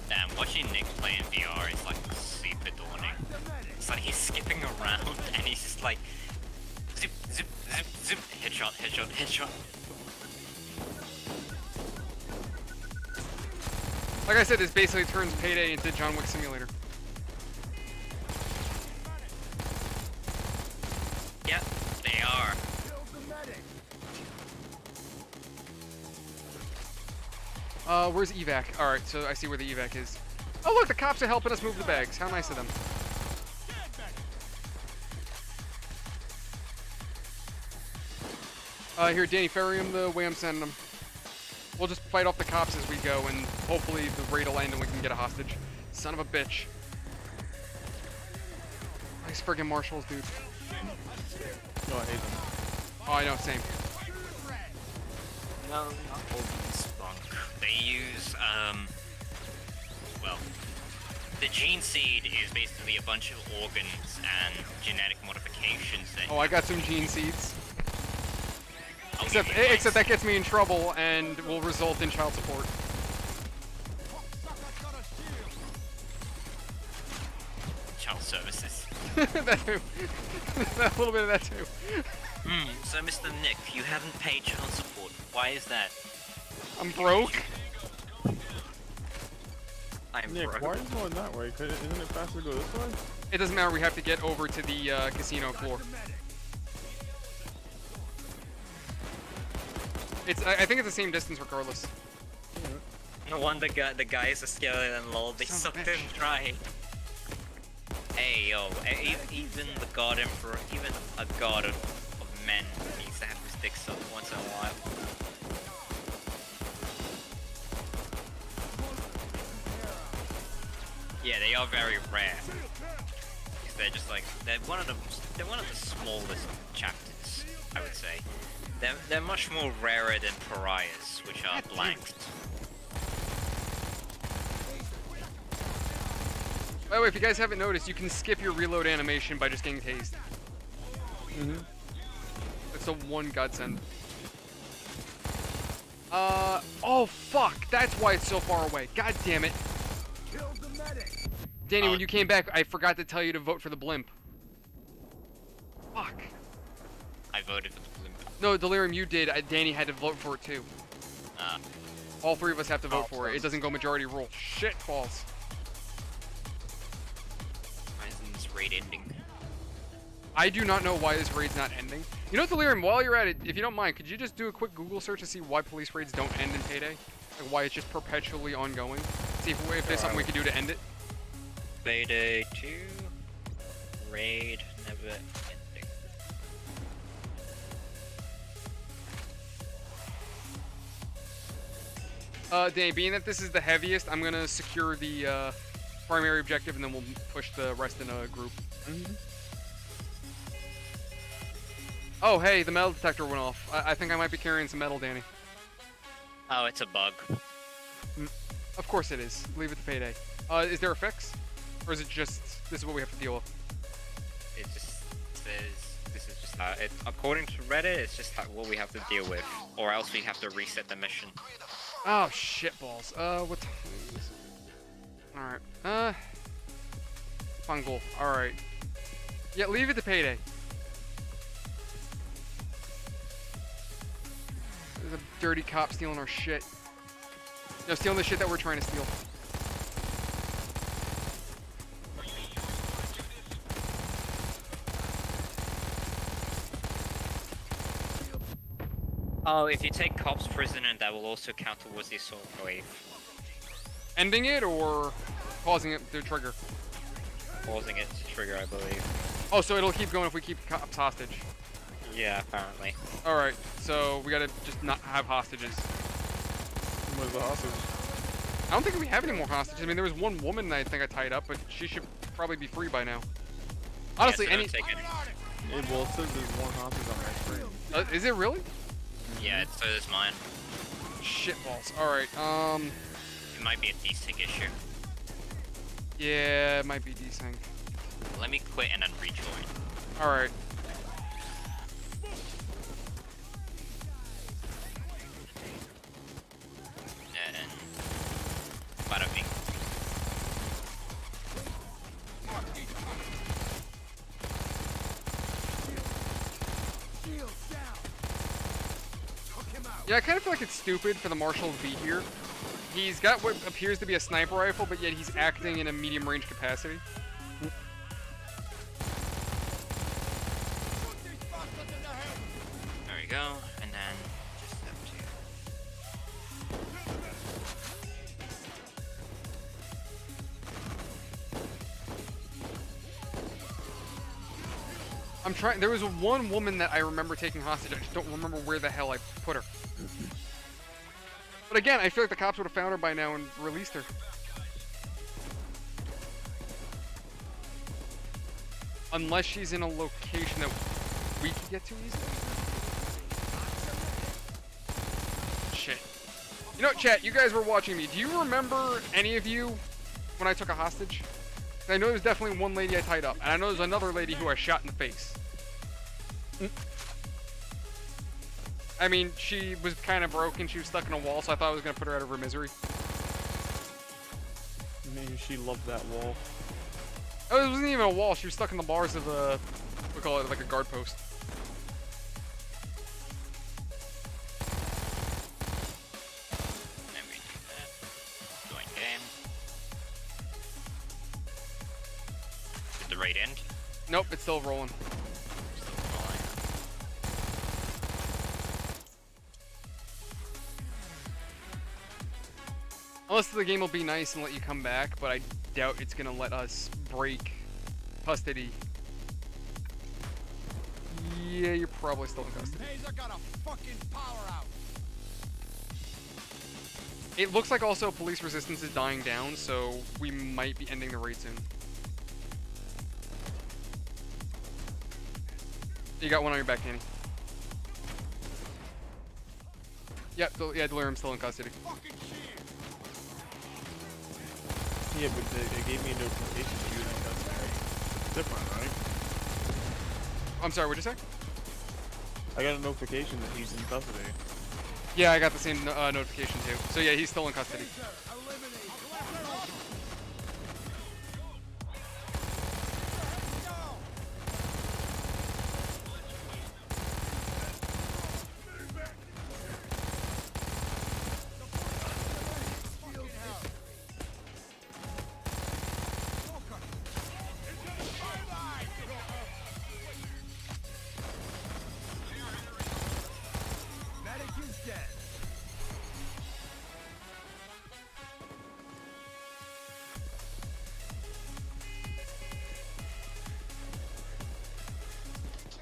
Damn, watching Nick play in VR is like super daunting. It's like he's skipping around and he's just like zip, zip, zip, zip, headshot, headshot, headshot. Like I said, this basically turns Payday into John Wick Simulator. Yep, they are. Where's evac? Alright, so I see where the evac is. Oh look, the cops are helping us move the bags. How nice of them. Here, Danny, ferry him the way I'm sending them. We'll just fight off the cops as we go, and hopefully the raid will end and we can get a hostage. Son of a bitch. Nice friggin' marshals, dude. No, I hate them. Oh, I know, same. No, not all these spunk. They use, well, the gene seed is basically a bunch of organs and genetic modifications that... Oh, I got some gene seeds. I'll Except give you mine. that gets me in trouble and will result in child support. Child services. That too. A little bit of that too. So Mr. Nick, you haven't paid child support. Why is that? I'm broke. I'm Nick, broke. why are you going that way? Isn't it faster to go this way? It doesn't matter. We have to get over to the casino floor. I think it's the same distance regardless. No wonder the guy is a skeleton, lol. They Son of a sucked him dry. Hey, yo, even the god emperor, even a god of men needs to have his dick sucked once in a while. Yeah, they are very rare. Because they're just like, they're one of the smallest chapters, I would say. They're much more rarer than pariahs, which are blanked. By the way, if you guys haven't noticed, you can skip your reload animation by just getting tased. It's the one godsend. Oh fuck, that's why it's so far away. God damn it. Danny, when you came back, I forgot to tell you to vote for the blimp. Fuck. I voted for the blue. No, Delirium, you did. Danny had to vote for it too. Uh, All three of us have to vote for it. It doesn't go majority rule. Shit balls. why isn't this raid ending? I do not know why this raid's not ending. You know what, Delirium, while you're at it, if you don't mind, could you just do a quick Google search to see why police raids don't end in Payday? Like why it's just perpetually ongoing? See if there's something we can do to end it. Payday 2. Raid never ending. Danny, being that this is the heaviest, I'm gonna secure the primary objective and then we'll push the rest in a group. Oh, hey, the metal detector went off. I think I might be carrying some metal, Danny. Oh, it's a bug. Of course it is. Leave it to Payday. Is there a fix? Or is it just, this is what we have to deal with? It just says this is just how it. According to Reddit, it's just what we have to deal with, or else we have to reset the mission. Oh, shit balls. What time is it? Alright. Fungal. Alright. Yeah, leave it to Payday. There's a dirty cop stealing our shit. No, stealing the shit that we're trying to steal. Oh, if you take cops prisoner, that will also count towards the assault wave. Ending it or causing it to trigger? Causing it to trigger, I believe. Oh, so it'll keep going if we keep cops hostage. Yeah, apparently. Alright, so we gotta just not have hostages. Where's the hostage? I don't think we have any more hostages. I mean, there was one woman that I think I tied up, but she should probably be free by now. Honestly, yeah, so any... take it. Well, it says there's one hostage on my screen. Is it really? Yeah, so is mine. Shit balls. Alright, It might be a desync issue. yeah, it might be desync. Let me quit and then rejoin. Alright. And bada bing. Yeah, I kind of feel like it's stupid for the marshal to be here. He's got what appears to be a sniper rifle, but yet he's acting in a medium range capacity. There we go, and then just have I'm trying. There was one woman that I remember taking hostage. I just don't remember where the hell I put her. But again, I feel like the cops would have found her by now and released her. Unless she's in a location that we can get to easily. Shit. You know, chat, you guys were watching me. Do you remember, any of you, when I took a hostage? I know there's definitely one lady I tied up, and I know there's another lady who I shot in the face. I mean, she was kind of broken. She was stuck in a wall, so I thought I was going to put her out of her misery. Maybe she loved that wall. Oh, it wasn't even a wall. She was stuck in the bars of a, we call it like a guard post. Let me do that. Join game. Did the raid end? Nope, it's still rolling. Still rolling. Unless the game will be nice and let you come back, but I doubt it's going to let us break custody. Yeah, you're probably still in custody. got a fucking power out. It looks like also police resistance is dying down, so we might be ending the raid soon. You got one on your back, Danny. Yep, yeah, Delirium's still in custody. Yeah, but it gave me a notification that you were in custody. Different, right? I'm sorry, what'd you say? I got a notification that he's in custody. Yeah, I got the same notification too. So yeah, he's still in custody.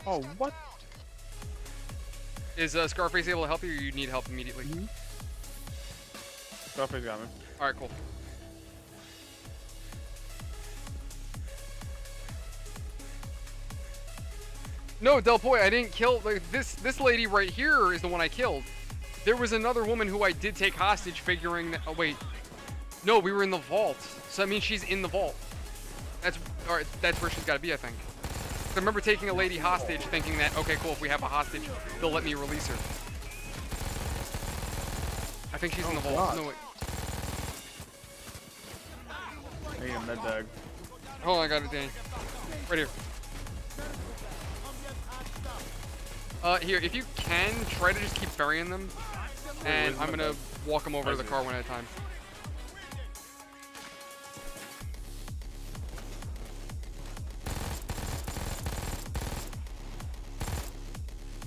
Oh, what? Is Scarface able to help you, or you need help immediately? Scarface got me. All right, cool. No, Del Boy, I didn't kill. Like, this lady right here is the one I killed. There was another woman who I did take hostage, figuring that. Oh wait, no, we were in the vault. So that means she's in the vault. That's all right. That's where she's got to be, I think. I remember taking a lady hostage, thinking that okay, cool. If we have a hostage, they'll let me release her. I think she's in the vault. God. No wait. I need a med bag. Hold on, I got it, Danny. Right here. Here, if you can, try to just keep burying them. And I'm gonna walk them over to the car one at a time.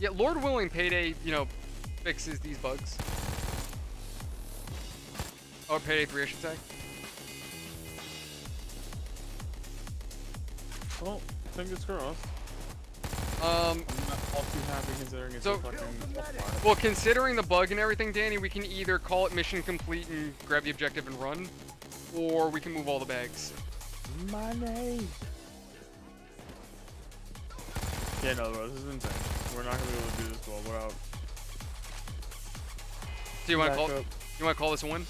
Yeah, Lord willing, Payday, you know, fixes these bugs. Oh, Payday 3, I should say. Well, fingers crossed. Um, I'm not all too happy considering it's so- a fucking offline. well, considering the bug and everything, Danny, we can either call it mission complete and grab the objective and run, or we can move all the bags. Money. Yeah, no, bro, this is insane. We're not gonna be able to do this well without. So you want to call? backup. You want to call this a win?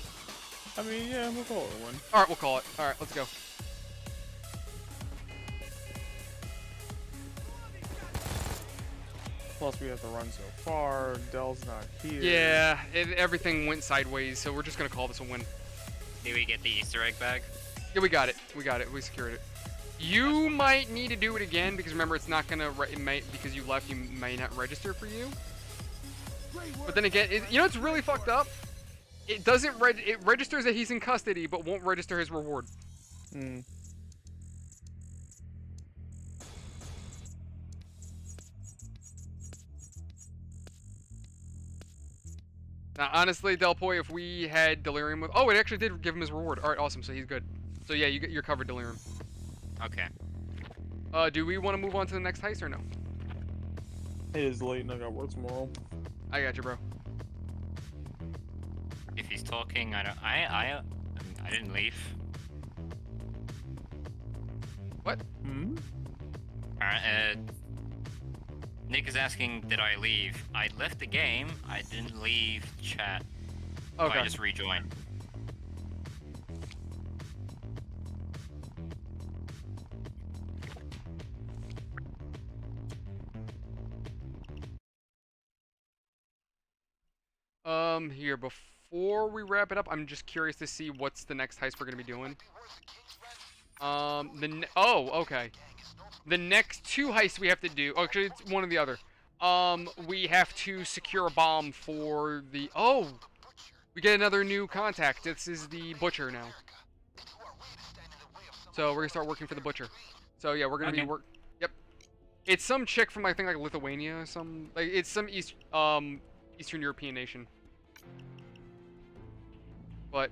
I mean, yeah, we'll call it one. All right, we'll call it. All right, let's go. Plus, we have to run so far. Dell's not here. Yeah, everything went sideways, so we're just gonna call this a win. Did we get the Easter egg bag? Yeah, we got it. We got it. We secured it. You might need to do it again because remember, it's not gonna. It might because you left. You may not register for you. But then again, you know it's really fucked up. It doesn't. It registers that he's in custody, but won't register his reward. Hmm. Now, honestly, Delpoy, if we had Delirium with... Oh, it actually did give him his reward. Alright, awesome, so he's good. So yeah, you're covered, Delirium. Okay. Do we want to move on to the next heist or no? It is late and I got work tomorrow. I got you, bro. If he's talking, I don't. I didn't leave. What? Hmm? Alright, Nick is asking, did I leave? I left the game. I didn't leave chat. So Okay. I just rejoined. Here, before we wrap it up, I'm just curious to see what's the next heist we're gonna be doing. Oh, okay. The next two heists we have to do. Oh, actually, it's one or the other. We have to secure a bomb for the. Oh, we get another new contact. This is the butcher now. So we're gonna start working for the butcher. So yeah, we're gonna be Okay. work. Yep. It's some chick from I think like Lithuania or some like it's some Eastern European nation. But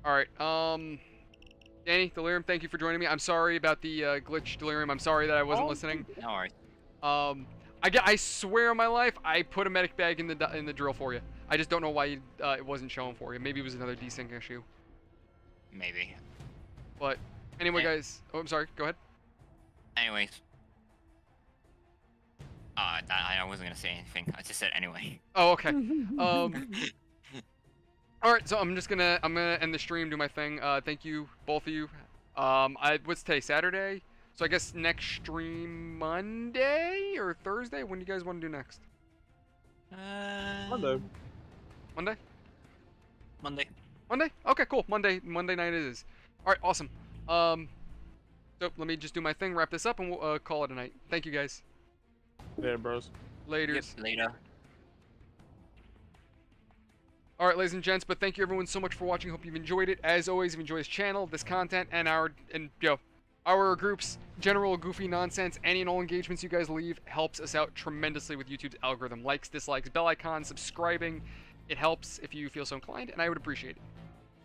all right. Danny, Delirium, thank you for joining me. I'm sorry about the glitch, Delirium. I'm sorry that I wasn't listening. No worries. I swear on my life, I put a medic bag in the drill for you. I just don't know why it wasn't showing for you. Maybe it was another desync issue. Maybe. But anyway, Yeah. guys. Oh, I'm sorry. Go ahead. Anyways. I wasn't gonna say anything. I just said anyway. Oh, okay. All right. So I'm gonna end the stream, do my thing. Thank you, both of you. What's today? Saturday. So I guess next stream Monday or Thursday. When do you guys want to do next? Monday. Monday. Monday. Monday? Okay, cool. Monday night it is. All right, awesome. So let me just do my thing, wrap this up, and we'll call it a night. Thank you, guys. Yeah, bros. Laters. Yep, later. All right, ladies and gents, but thank you everyone so much for watching. Hope you've enjoyed it. As always, if you enjoy this channel, this content, and our group's general goofy nonsense, any and all engagements you guys leave helps us out tremendously with YouTube's algorithm. Likes, dislikes, bell icon, subscribing. It helps if you feel so inclined, and I would appreciate it.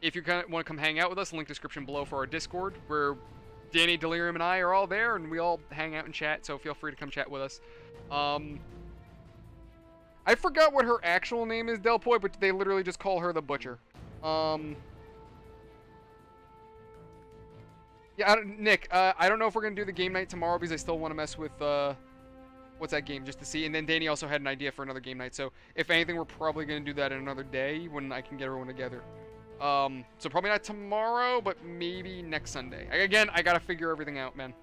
If you want to come hang out with us, link description below for our Discord, where Danny, Delirium, and I are all there, and we all hang out and chat, so feel free to come chat with us. I forgot what her actual name is, Delpoy, but they literally just call her the Butcher. Yeah, Nick, I don't know if we're going to do the game night tomorrow because I still want to mess with, what's that game, just to see. And then Danny also had an idea for another game night, so if anything, we're probably going to do that in another day when I can get everyone together. So probably not tomorrow, but maybe next Sunday. Again, I got to figure everything out, man.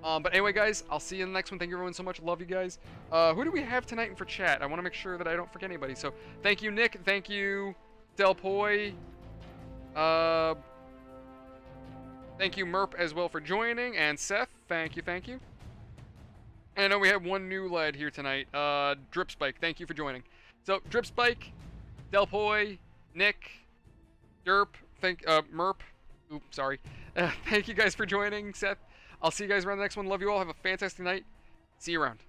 But anyway, guys, I'll see you in the next one. Thank you everyone so much. Love you guys. Who do we have tonight for chat? I want to make sure that I don't forget anybody. So thank you, Nick. Thank you, Delpoy. Thank you, Merp, as well, for joining. And Seth, thank you, thank you. And I know we have one new lad here tonight. Dripspike, thank you for joining. So, Dripspike, Delpoy, Nick, Derp, Merp. Oops, sorry. Thank you guys for joining, Seth. I'll see you guys around the next one. Love you all. Have a fantastic night. See you around.